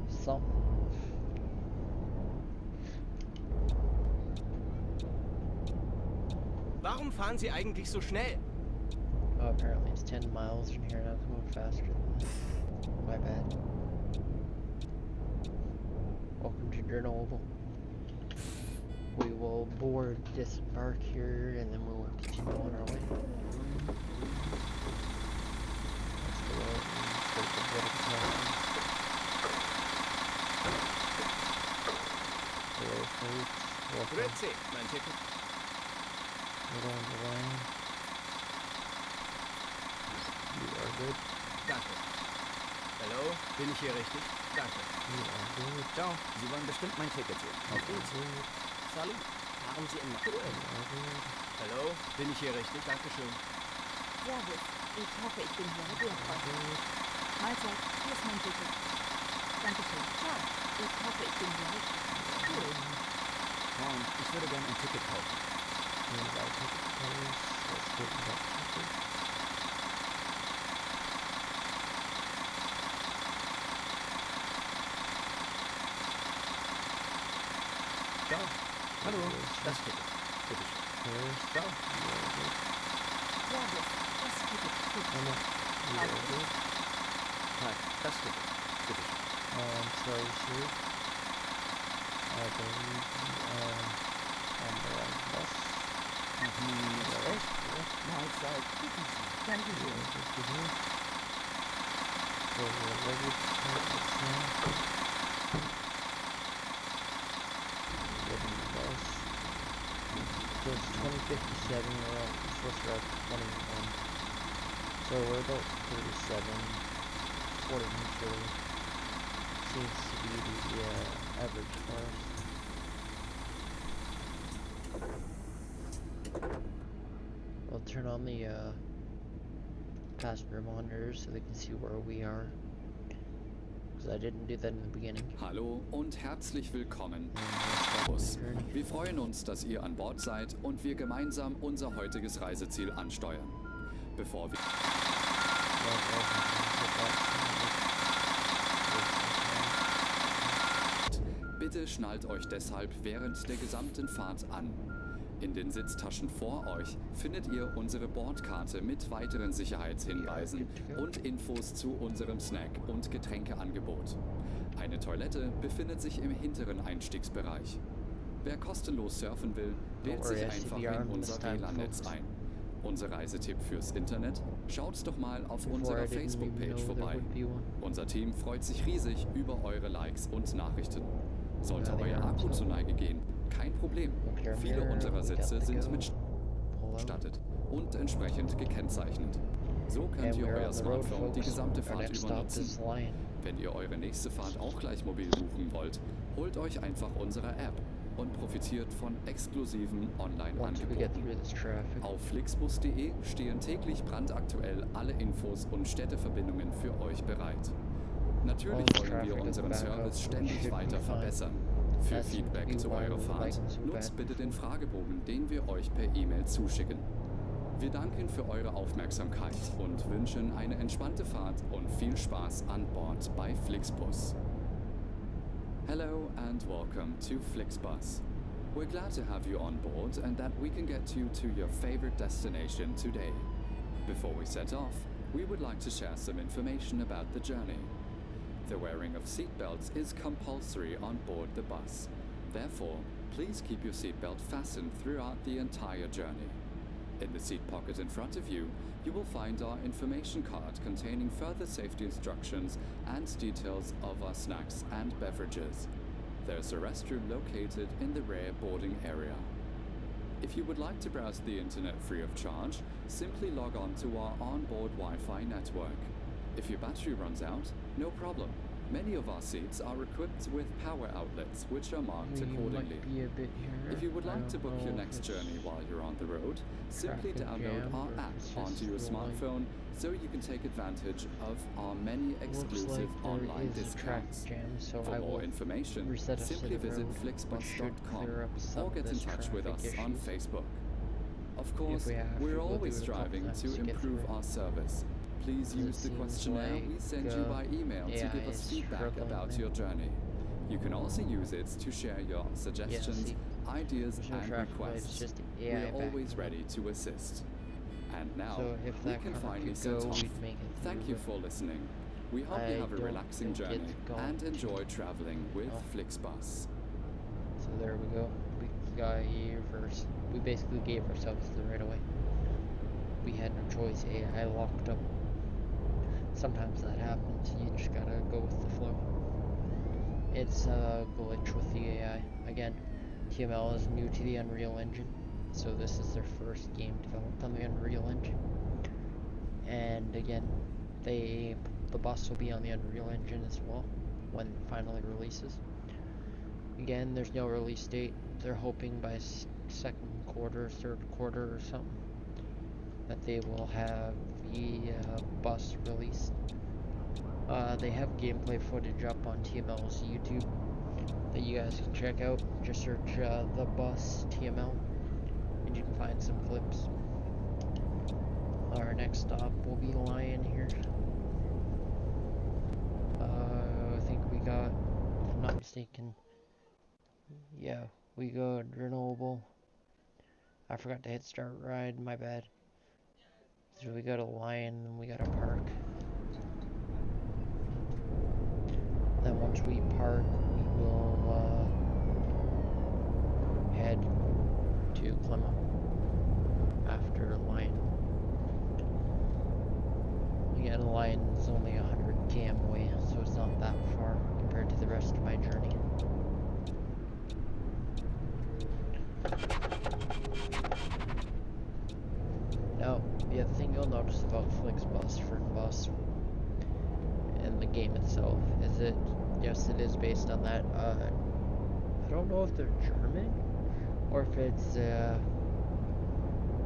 something. Warum fahren Sie eigentlich so schnell? Oh, apparently it's 10 miles from here and I'm going faster than that. My bad. Welcome to Grenoble. We will board, disembark here, and then we will continue on our way. Let's go out and start the boarding time. Hello, folks. Welcome. Grüezi, mein Ticket. Get on the line. You are good. Danke. Hallo, bin ich hier richtig? Danke. You are good. Ciao, Sie wollen bestimmt mein Ticket sehen. You are good. Salut. Fahren Sie in You are good. Hallo, bin ich hier richtig? Dankeschön. Servus. Ich hoffe, ich bin hier mit Freund. Mahlzeit. Hier ist mein Ticket. Dankeschön. Ciao. Ich hoffe, ich bin hier richtig. Cool. Moin, ich würde gerne ein Ticket kaufen. And our ticket place. Let's get that ticket. Ciao. Hallo, das Ticket. Bitte schön. Paris. Ciao. You are good. Servus. Das Ticket. Gut. Emma. You are good. Hi, das Ticket. Bitte schön. I'm sorry, sir. I believe you are on the right bus. Echt? Mahlzeit. Dankeschön. Good to hear. So your luggage part is now. Getting the bus. So it's 2057, we're supposed to arrive at 21. So we're about 37, 40 minutes early. Seems to be the average for us. I'll turn on the passenger monitors so they can see where we are. Because I didn't do that in the beginning. Hallo und herzlich willkommen. And stop Bus. the journey. Wir freuen uns, dass ihr an Bord seid und wir gemeinsam unser heutiges Reiseziel ansteuern. Bevor wir Bitte schnallt euch deshalb während der gesamten Fahrt an. In den Sitztaschen vor euch findet ihr unsere Bordkarte mit weiteren Sicherheitshinweisen und Infos zu unserem Snack- und Getränkeangebot. Eine Toilette befindet sich im hinteren Einstiegsbereich. Wer kostenlos surfen will, wählt sich einfach in unser WLAN-Netz ein. Unser Reisetipp fürs Internet? Schaut doch mal auf unserer Facebook-Page vorbei. Unser Team freut sich riesig über eure Likes und Nachrichten. Sollte euer Akku zur Neige gehen, kein Problem. Viele unserer Sitze sind mit ausgestattet und entsprechend gekennzeichnet. So könnt ihr euer Smartphone die gesamte Fahrt über nutzen. Wenn ihr eure nächste Fahrt auch gleich mobil buchen wollt, holt euch einfach unsere App und profitiert von exklusiven Online-Angeboten. Auf flixbus.de stehen täglich brandaktuell alle Infos und Städteverbindungen für euch bereit. Natürlich wollen wir unseren Service ständig weiter verbessern. Für Feedback zu eurer Fahrt nutzt bitte den Fragebogen, den wir euch per E-Mail zuschicken. Wir danken für eure Aufmerksamkeit und wünschen eine entspannte Fahrt und viel Spaß an Bord bei Flixbus. Hello and welcome to Flixbus. We're glad to have you on board and that we can get you to your favorite destination today. Before we set off, we would like to share some information about the journey. The wearing of seatbelts is compulsory on board the bus. Therefore, Please keep your seatbelt fastened throughout the entire journey. In the seat pocket in front of you, you will find our information card containing further safety instructions and details of our snacks and beverages. There's a restroom located in the rear boarding area. If you would like to browse the internet free of charge, simply log on to our onboard Wi-Fi network. If your battery runs out, no problem. Many of our seats are equipped with power outlets, which are marked accordingly. If you would like to book your next journey while you're on the road, simply download our app onto your smartphone so you can take advantage of our many exclusive online discounts. For more information, simply visit flixbus.com or get in touch with us on Facebook. Of course, we're always striving to improve our service. Please use the questionnaire we send you by email to give us feedback about your journey. You can also use it to share your suggestions, ideas, and requests. We are always ready to assist. And now, we can finally set off. Thank you for listening. We hope you have a relaxing journey and enjoy traveling with Flixbus. So there we go. We basically gave ourselves the right away. We had no choice. AI locked up. Sometimes that happens. You just gotta go with the flow. It's a glitch with the AI. Again, TML is new to the Unreal Engine, so this is their first game developed on the Unreal Engine. And again, the bus will be on the Unreal Engine as well when it finally releases. Again, there's no release date. They're hoping by second quarter, third quarter or something that they will have the bus released. They have gameplay footage up on TML's YouTube that you guys can check out. Just search the bus TML and you can find some clips. Our next stop will be Lion here. I think we got, if I'm not mistaken, yeah, we got Grenoble. I forgot to hit start ride, my bad. So we got a Lion and we got a park. Then once we park, we will head to Plymouth after Lion. Again, Lion is only 100 km away, so it's not that far compared to the rest of my journey. Now, the other thing you'll notice about Flixbus, Fernbus, and the game itself is that, yes, it is based on that. I don't know if they're German or if it's a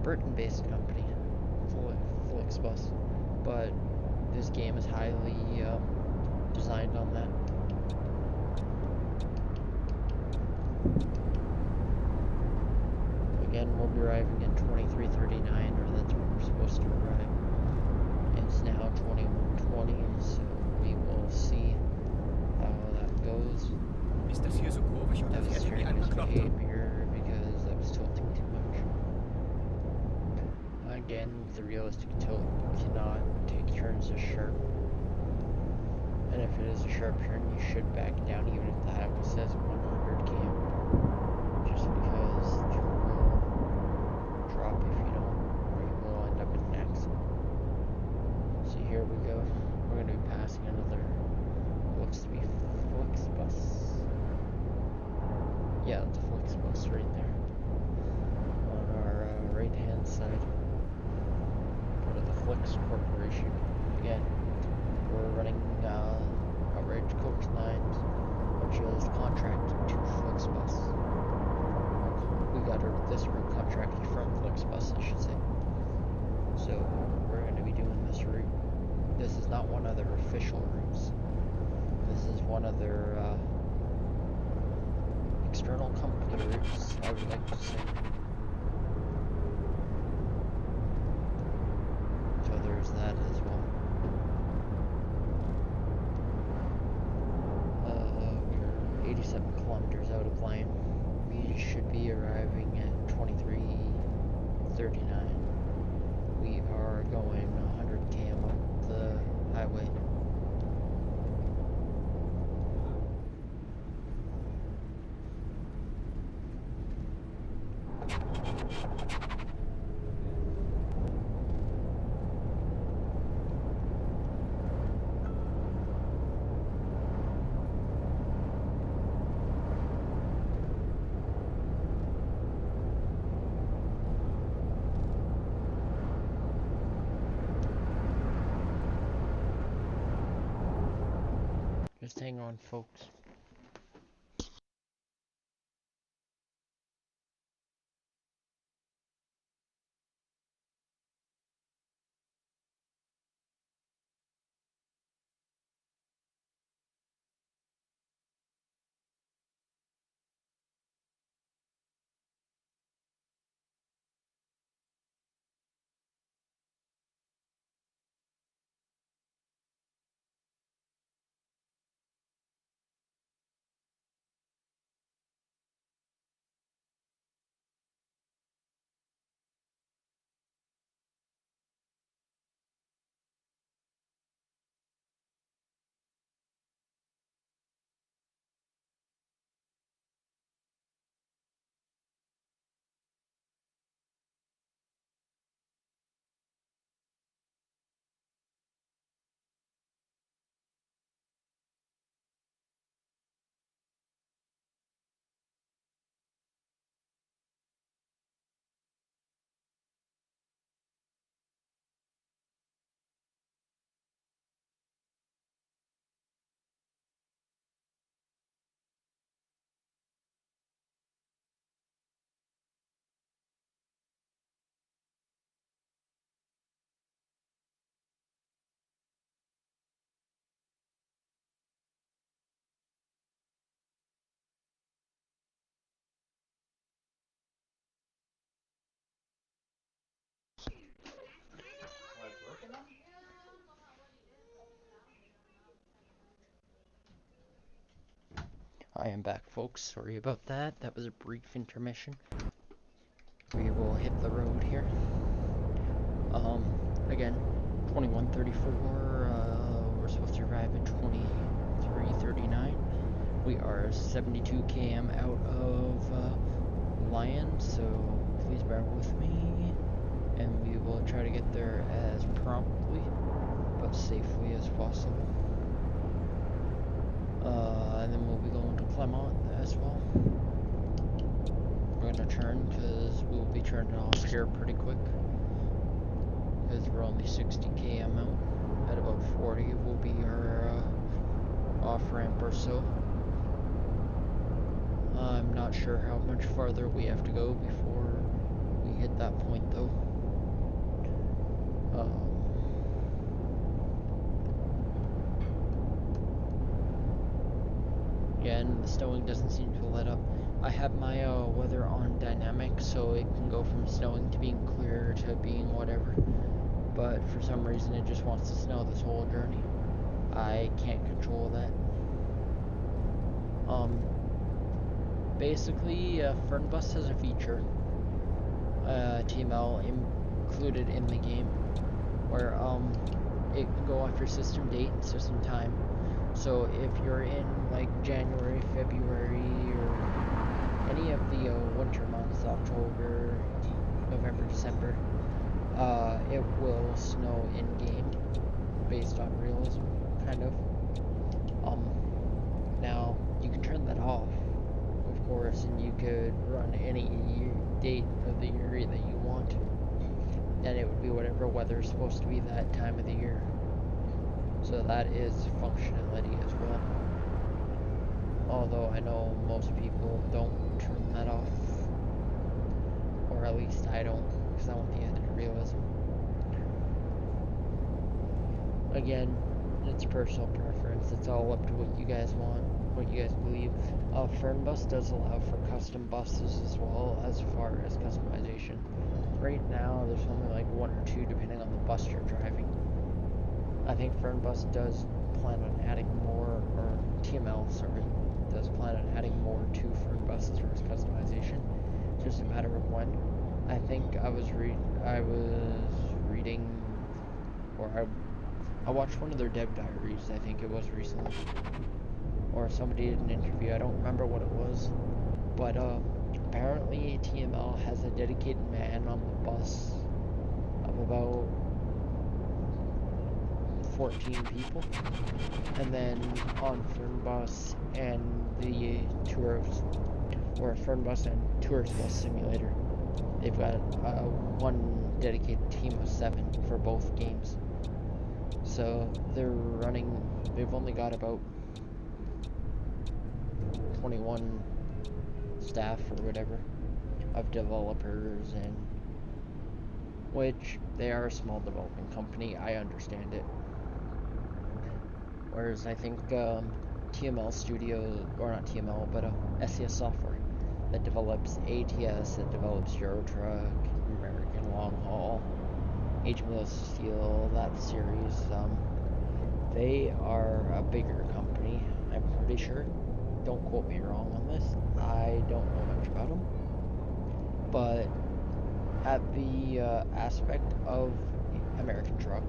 Britain-based company, Flixbus, but this game is highly designed on that. Again, we'll be arriving at 23:39, or that's when we're supposed to arrive. It's now 21:20, so we will see how that goes. Ist das hier so kurvig oder fährt ihr wie ein Bekloppter? Behavior because I was tilting too much. Again, with the realistic tilt, you cannot take turns as sharp. And if it is a sharp turn, you should back down even if the highway says 100 km. Just because you will drop if you don't, or you will end up in an accident. So here we go. We're going to be passing another, looks to be Flixbus. Yeah, it's a Flixbus right there. On our right hand side. Go to the Flix Corporation. Again, we're running outrage coach lines, which is contracted to Flixbus. We got this route contracted from Flixbus, I should say. So we're going to be doing this route. This is not one of their official routes. This is one of their external company routes, I would like to say. So there's that as well. We're 87 kilometers out of Lion. We should be arriving at 23:39. We are going 100 km up the highway. Just hang on, folks. I am back, folks. Sorry about that. That was a brief intermission. We will hit the road here. Again, 21:34. We're supposed to arrive at 23:39. We are 72 km out of Lyon, so please bear with me, and we will try to get there as promptly but safely as possible. And then we'll be going to Clermont as well. We're gonna turn because we'll be turning off here pretty quick because we're only 60 km out. At about 40 will be our off ramp or so. I'm not sure how much farther we have to go before we hit that point though. Again, the snowing doesn't seem to let up. I have my weather on dynamic, so it can go from snowing to being clear to being whatever. But for some reason, it just wants to snow this whole journey. I can't control that. Basically, Fernbus has a feature, TML included in the game, where it can go off your system date and system time. So if you're in like January, February, or any of the winter months, October, November, December, it will snow in-game based on realism, kind of. Now, you can turn that off, of course, and you could run any date of the year that you want, and it would be whatever weather is supposed to be that time of the year. So that is functionality as well. Although I know most people don't turn that off. Or at least I don't, because I want the added realism. Again, it's personal preference. It's all up to what you guys want, what you guys believe. Fernbus does allow for custom buses as well as far as customization. Right now, there's only like one or two depending on the bus you're driving. I think Fernbus does plan on adding more, or TML, sorry, does plan on adding more to Fernbus as far as customization. It's just a matter of when. I think I was reading, or I watched one of their dev diaries, I think it was recently, or somebody did an interview, I don't remember what it was, but apparently TML has a dedicated man on the bus of about 14 people, and then on Fernbus and the tourist, or Fernbus and Tourist Bus Simulator, they've got one dedicated team of 7 for both games. So they've only got about 21 staff or whatever of developers, and which they are a small development company. I understand it. Whereas I think TML Studio, or not TML, but SES Software, that develops ATS, that develops Eurotruck, American Long Haul, HML Steel, that series, they are a bigger company, I'm pretty sure. Don't quote me wrong on this. I don't know much about them. But at the aspect of American Truck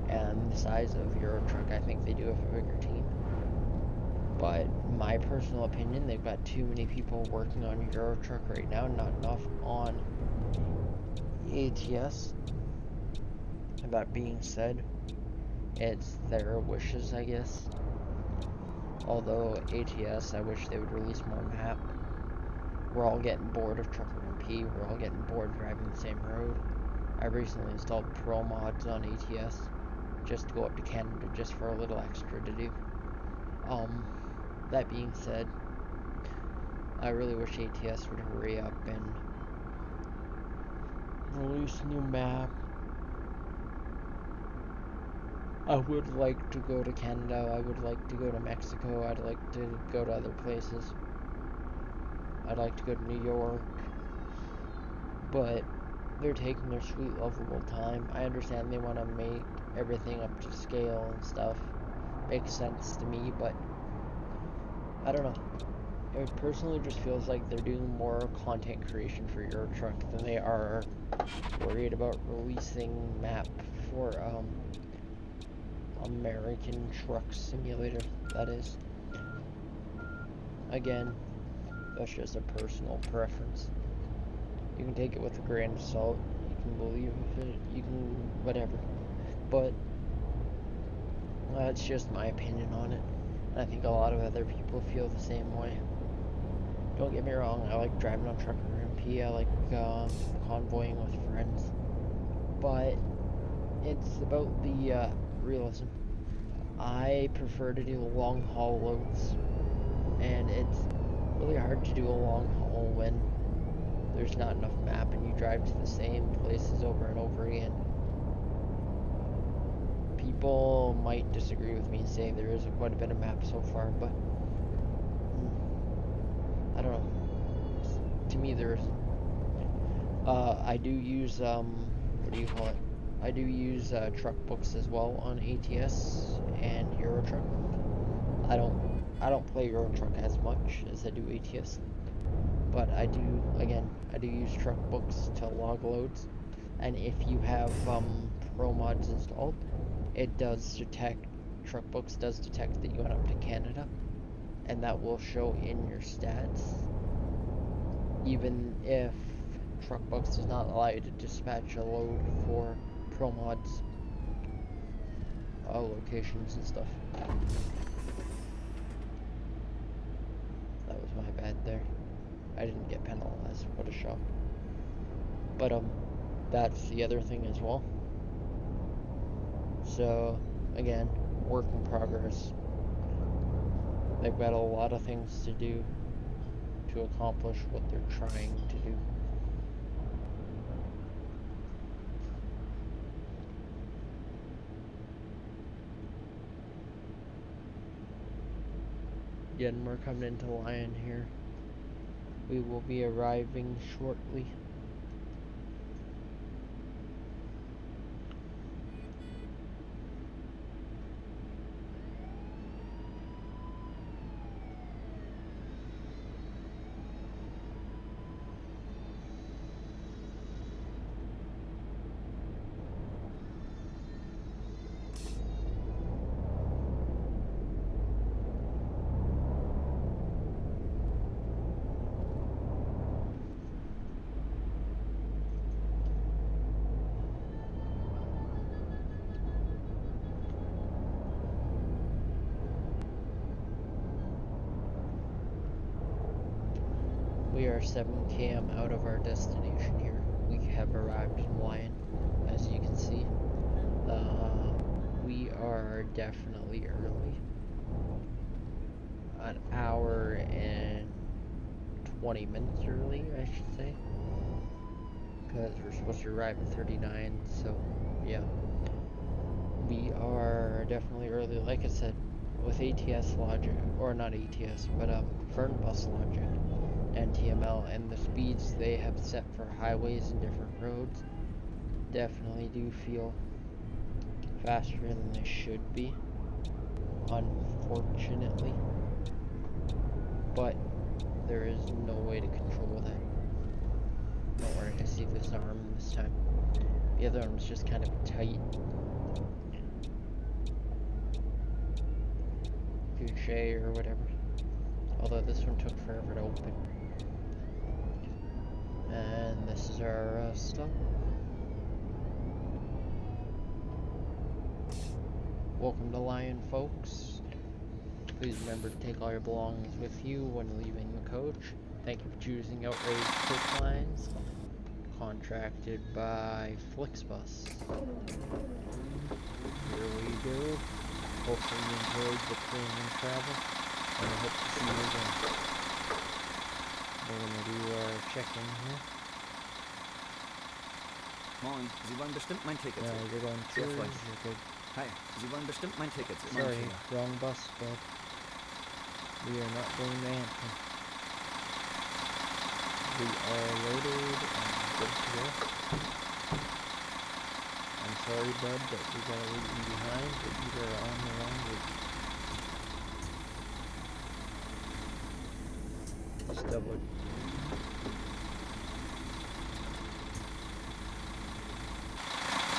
and the size of Eurotruck, I think they do have a bigger team. But my personal opinion, they've got too many people working on Eurotruck right now, not enough on ATS. And that being said, it's their wishes, I guess. Although ATS, I wish they would release more map. We're all getting bored of Trucker MP. We're all getting bored driving the same road. I recently installed Pro mods on ATS just to go up to Canada just for a little extra to do. That being said, I really wish ATS would hurry up and release a new map. I would like to go to Canada, I would like to go to Mexico, I'd like to go to other places. I'd like to go to New York, but they're taking their sweet, lovable time. I understand they want to make everything up to scale and stuff. Makes sense to me, but I don't know. It personally just feels like they're doing more content creation for Eurotruck than they are worried about releasing map for American Truck Simulator, that is. Again, that's just a personal preference. You can take it with a grain of salt, you can believe it, you can whatever. But that's just my opinion on it. And I think a lot of other people feel the same way. Don't get me wrong, I like driving on Trucker MP, I like convoying with friends. But it's about the realism. I prefer to do long haul loads, and it's really hard to do a long haul when there's not enough map and you drive to the same places over and over again. People might disagree with me and say there is quite a bit of map so far, but I don't know. To me, there is. I do use what do you call it? I do use truck books as well on ATS and Eurotruck. I don't play Eurotruck as much as I do ATS, but I do use truck books to log loads. And if you have Pro mods installed, it does detect, truck books does detect that you went up to Canada, and that will show in your stats, even if truck books does not allow you to dispatch a load for Pro mods locations and stuff. That was my bad there. I didn't get penalized. What a shock. But that's the other thing as well. So again, work in progress. They've got a lot of things to do to accomplish what they're trying to do. Again, we're coming into Lyon here. We will be arriving shortly. We are 7 km out of our destination here. We have arrived in Lyon, as you can see. We are definitely early. an hour and 20 minutes early, I should say. Because we're supposed to arrive at 39, so yeah. We are definitely early, like I said, with ATS logic, or not ATS, but Fernbus logic and TML, and the speeds they have set for highways and different roads definitely do feel faster than they should be, unfortunately, but there is no way to control that. Don't worry, I see this arm this time. The other arm's just kind of tight. Couche or whatever. Although this one took forever to open. And this is our stop. Welcome to Lion, folks. Please remember to take all your belongings with you when leaving the coach. Thank you for choosing Outrage Coach Lines. Contracted by Flixbus. Here we go. Hopefully you enjoyed the premium travel, and I hope to see you again. We're gonna do our check-in here. Moin, Sie wollen bestimmt mein Ticket Yeah, sehen. you're going Sehr through. freundlich. You're good. Hi, Sie wollen bestimmt mein Ticket sehen. Sorry, wrong bus, bud. We are not going to Anthem. We are loaded and good to go. I'm sorry, bud, that we gotta leave you behind, but you are on the wrong route. Just double.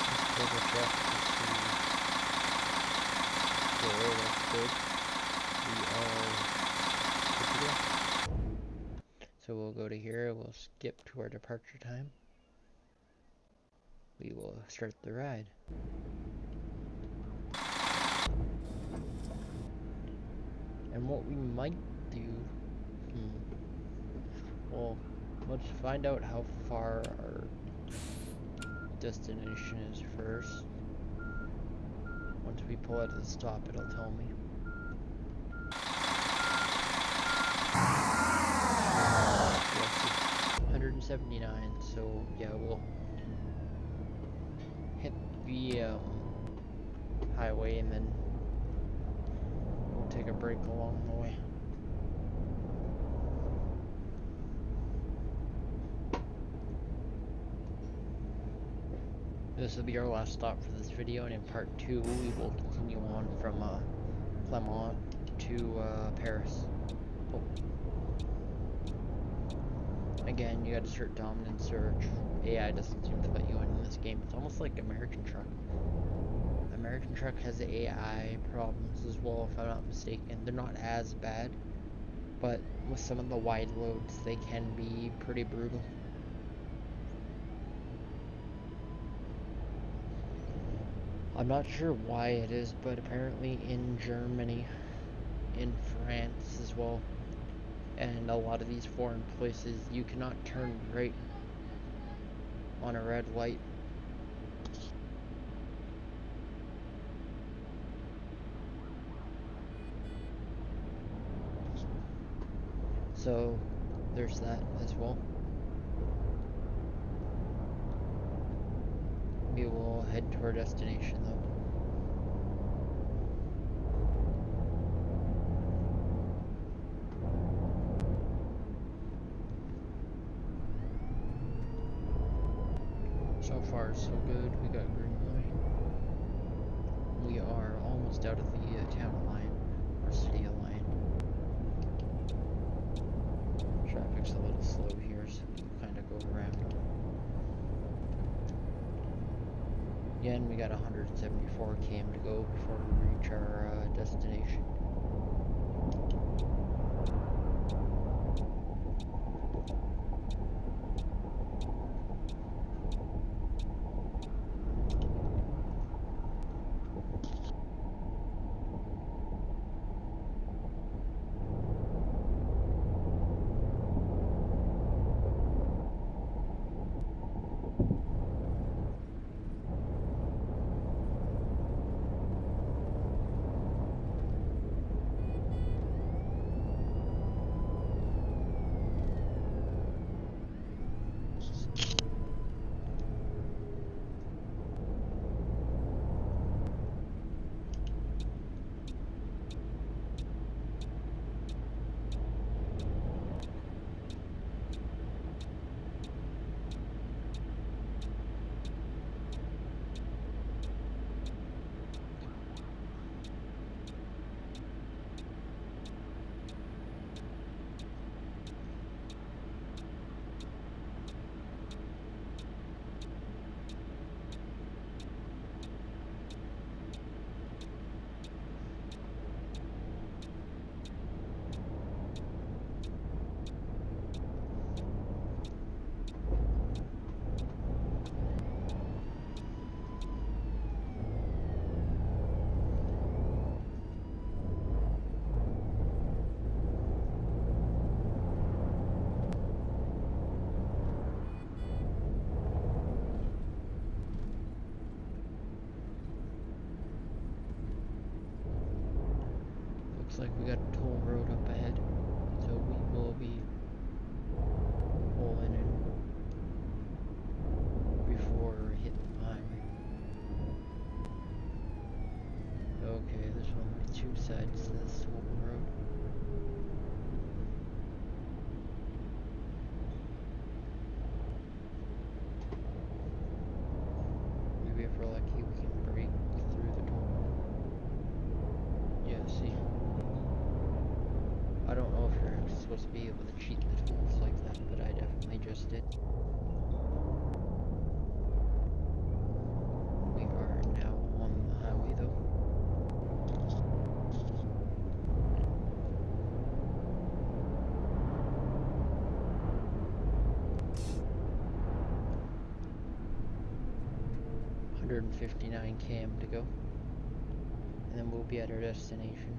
Just double check to see. Okay, that's good. We are good to go. So we'll go to here, we'll skip to our departure time. We will start the ride. And what we might do, well, let's find out how far our destination is first. Once we pull out of the stop, it'll tell me. Yes, 179, so yeah, we'll hit the highway and then we'll take a break along the way. This will be our last stop for this video, and in part 2 we will continue on from Clermont to Paris. Oh. Again, you gotta start dominant search. AI doesn't seem to let you in this game. It's almost like American Truck. American Truck has AI problems as well, if I'm not mistaken. They're not as bad, but with some of the wide loads, they can be pretty brutal. I'm not sure why it is, but apparently in Germany, in France as well, and a lot of these foreign places, you cannot turn right on a red light. So there's that as well. We will head to our destination though. So far so good, we got green light. We are almost out of the town line, or city line. Traffic's a little slow here, so we'll kind of go around. Again, we got 174 km to go before we reach our destination. Looks like we got a toll road up ahead, so we will be pulling in before hitting the highway. Okay, there's only 2 sides to this toll road. Maybe if we're lucky we can break through the toll road. Yeah, see? I don't know if you're supposed to be able to cheat the tools like that, but I definitely just did. We are now on the highway though. $159 km to go, and then we'll be at our destination.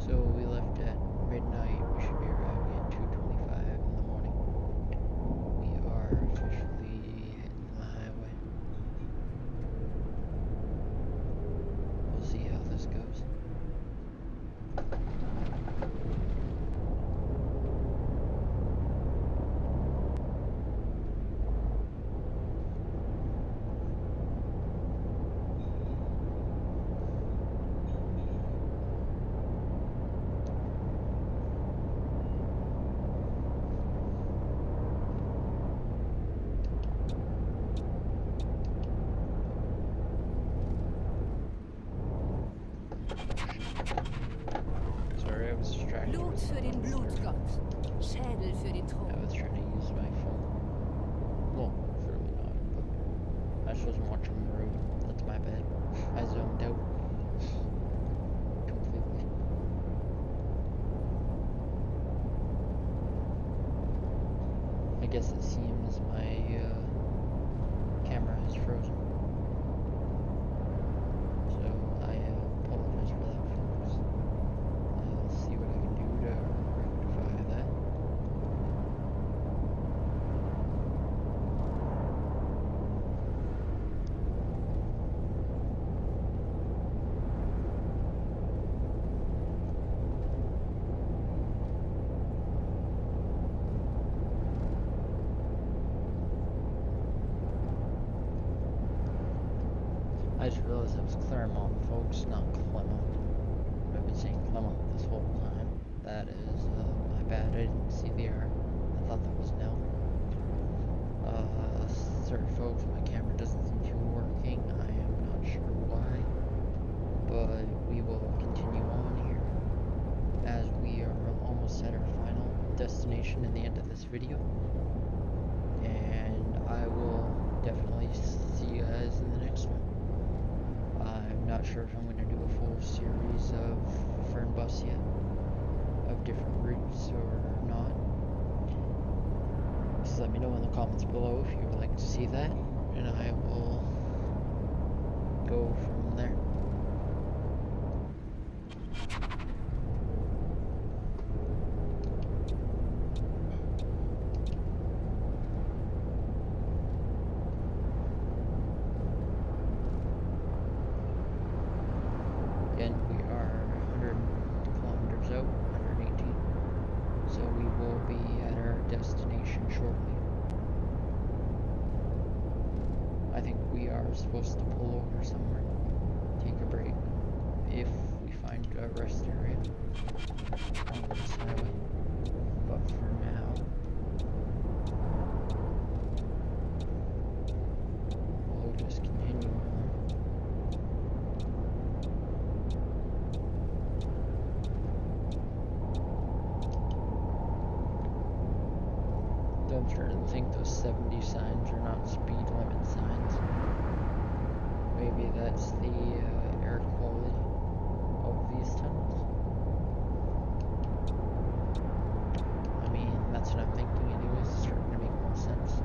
So we left at midnight. We should be arriving at 2:25 in the morning. We are officially hitting the highway. We'll see how this goes. Sorry, I was distracted. Blut für den Blutgott. Schädel für den I Thron. was trying to use my phone. Well, surely not, but I just wasn't watching the road. That's my bad. I zoned out completely. I guess it seems my camera is frozen. So I apologize for that, folks. I'll see what I can do to rectify that. I just realized that was Claremont, folks, not Clement. I've been saying Clement this whole time. That is my bad. I didn't see the R. I thought that was an L. Sorry, folks, my camera doesn't seem to be working. I am not sure why, but we will continue on here as we are almost at our final destination in the end of this video, and I will definitely see you guys in the next one. I'm not sure if I'm going to do a full series of Fernbus yet, of different routes or not. Just let me know in the comments below if you would like to see that, and I will go from there. Again, we are 100 kilometers out, 118, so we will be at our destination shortly. I think we are we're supposed to pull over somewhere, take a break, if we find a rest area on this highway. But for now, we'll just continue on. I'm starting to think those 70 signs are not speed limit signs. Maybe that's the air quality of these tunnels. I mean, that's what I'm thinking anyways. It's starting to make more sense.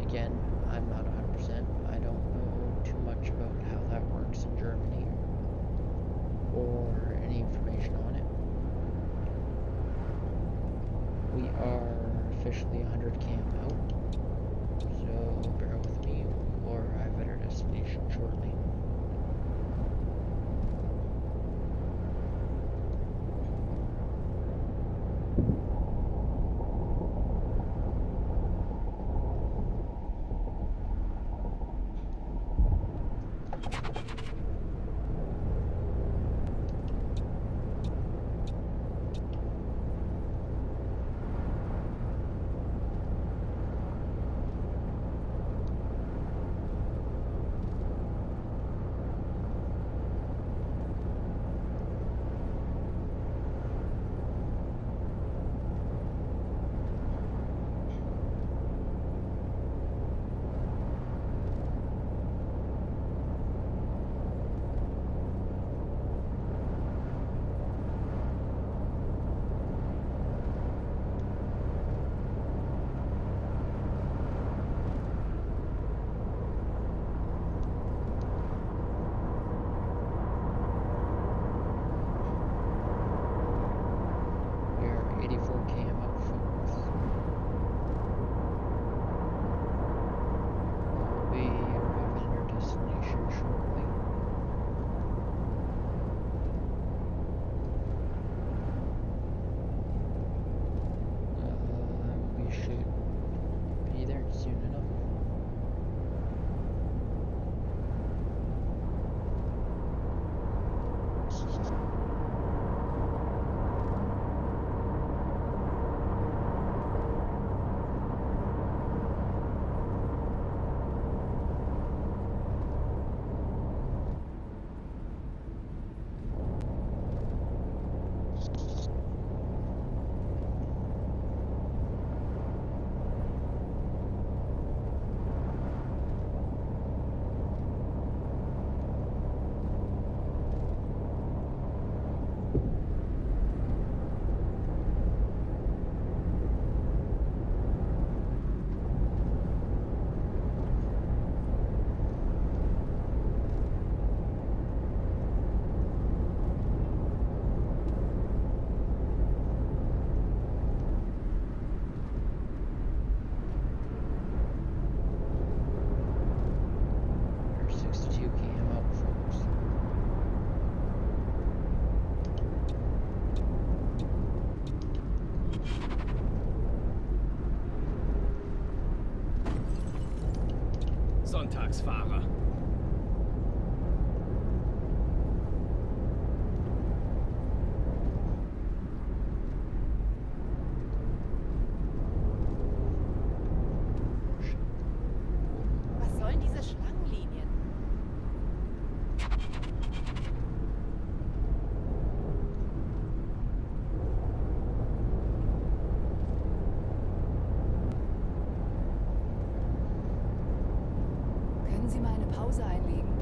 Again, I'm not 100%. I don't know too much about how that works in Germany or any information on it. We are officially 100 km out, so bear with me, we'll arrive at our destination shortly. Sonntagsfahrer. Was sollen diese Schlangenlinien? Können Sie mal eine Pause einlegen?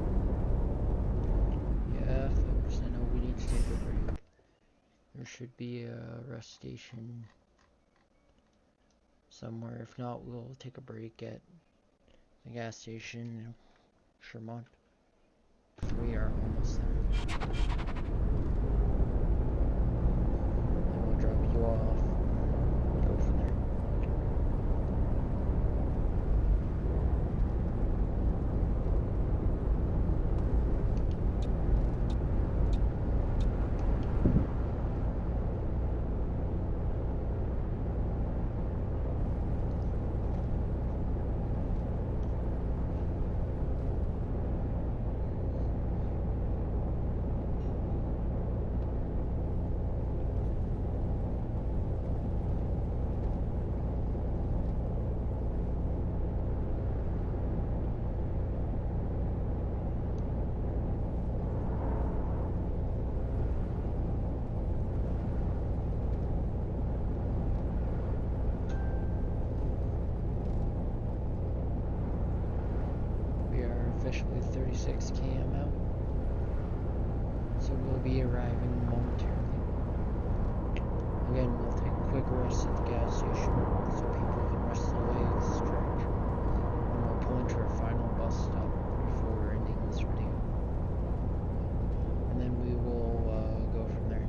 Yeah, folks, I know we need to take a break. There should be a rest station somewhere. If not, we'll take a break at the gas station in Shermont. We are almost there. And we'll drop you off and go from there. 36 km out. So we'll be arriving momentarily. Again, we'll take a quick rest at the gas station so people can rest away the stretch. And we'll pull into our final bus stop before ending this video. And then we will go from there.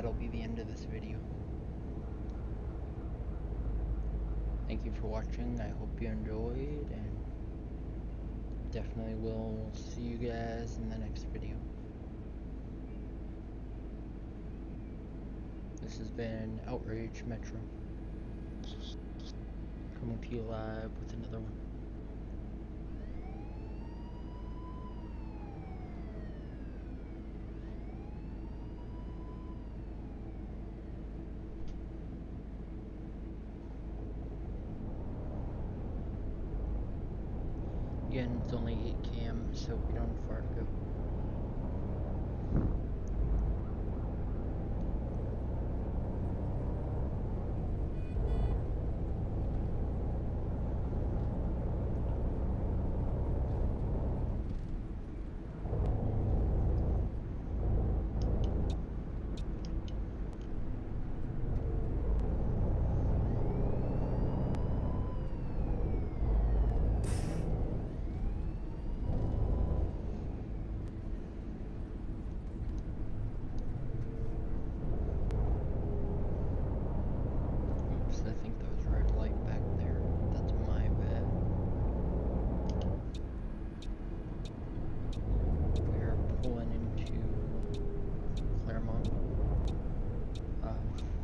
that'll be the end of this video. Thank you for watching. I hope you enjoyed, and definitely will see you guys in the next video. This has been Outrage Metro, coming to you live with another one. Again, it's only 8 km, so we don't have far to go. I think that was red light back there. That's my bad. We are pulling into Claremont.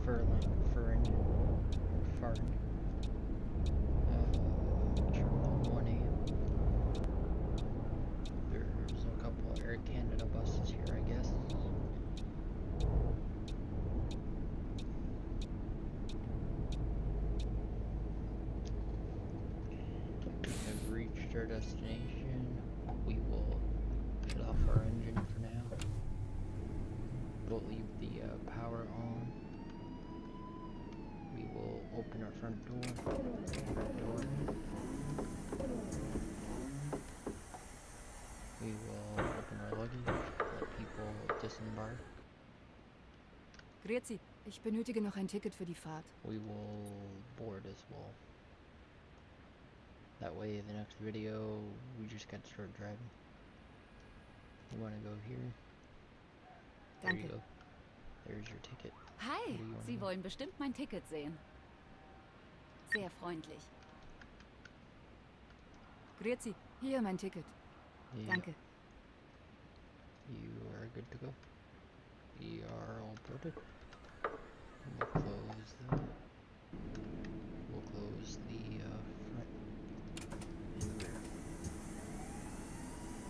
Fern. Terminal 1A. There's a couple of Air Canada buses here, I guess. We've reached our destination. We will shut off our engine for now. We'll leave the power on. We will open our front door. We will open our luggage, let people disembark. Grüezi, ich benötige noch ein Ticket für die Fahrt. We will board as well. That way, the next video, we just got to start driving. You want to go here? There Danke. you go. There's your ticket. Hi, Sie wollen bestimmt mein Ticket sehen. Sehr freundlich. Grüezi, hier mein Ticket. Yeah. Danke. You are good to go. We are all boarded. We'll close the front and rear.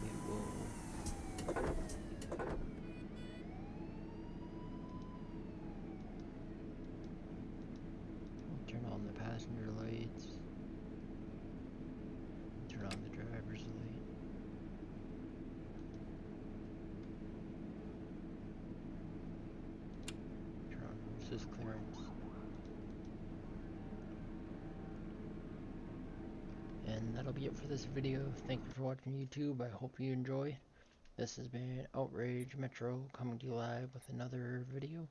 We will turn on the passenger lights. Turn on the driver's light. Turn on horses clearance. And that'll be it for this video. Thank you for watching YouTube. I hope you enjoy. This has been Outrage Metro, coming to you live with another video.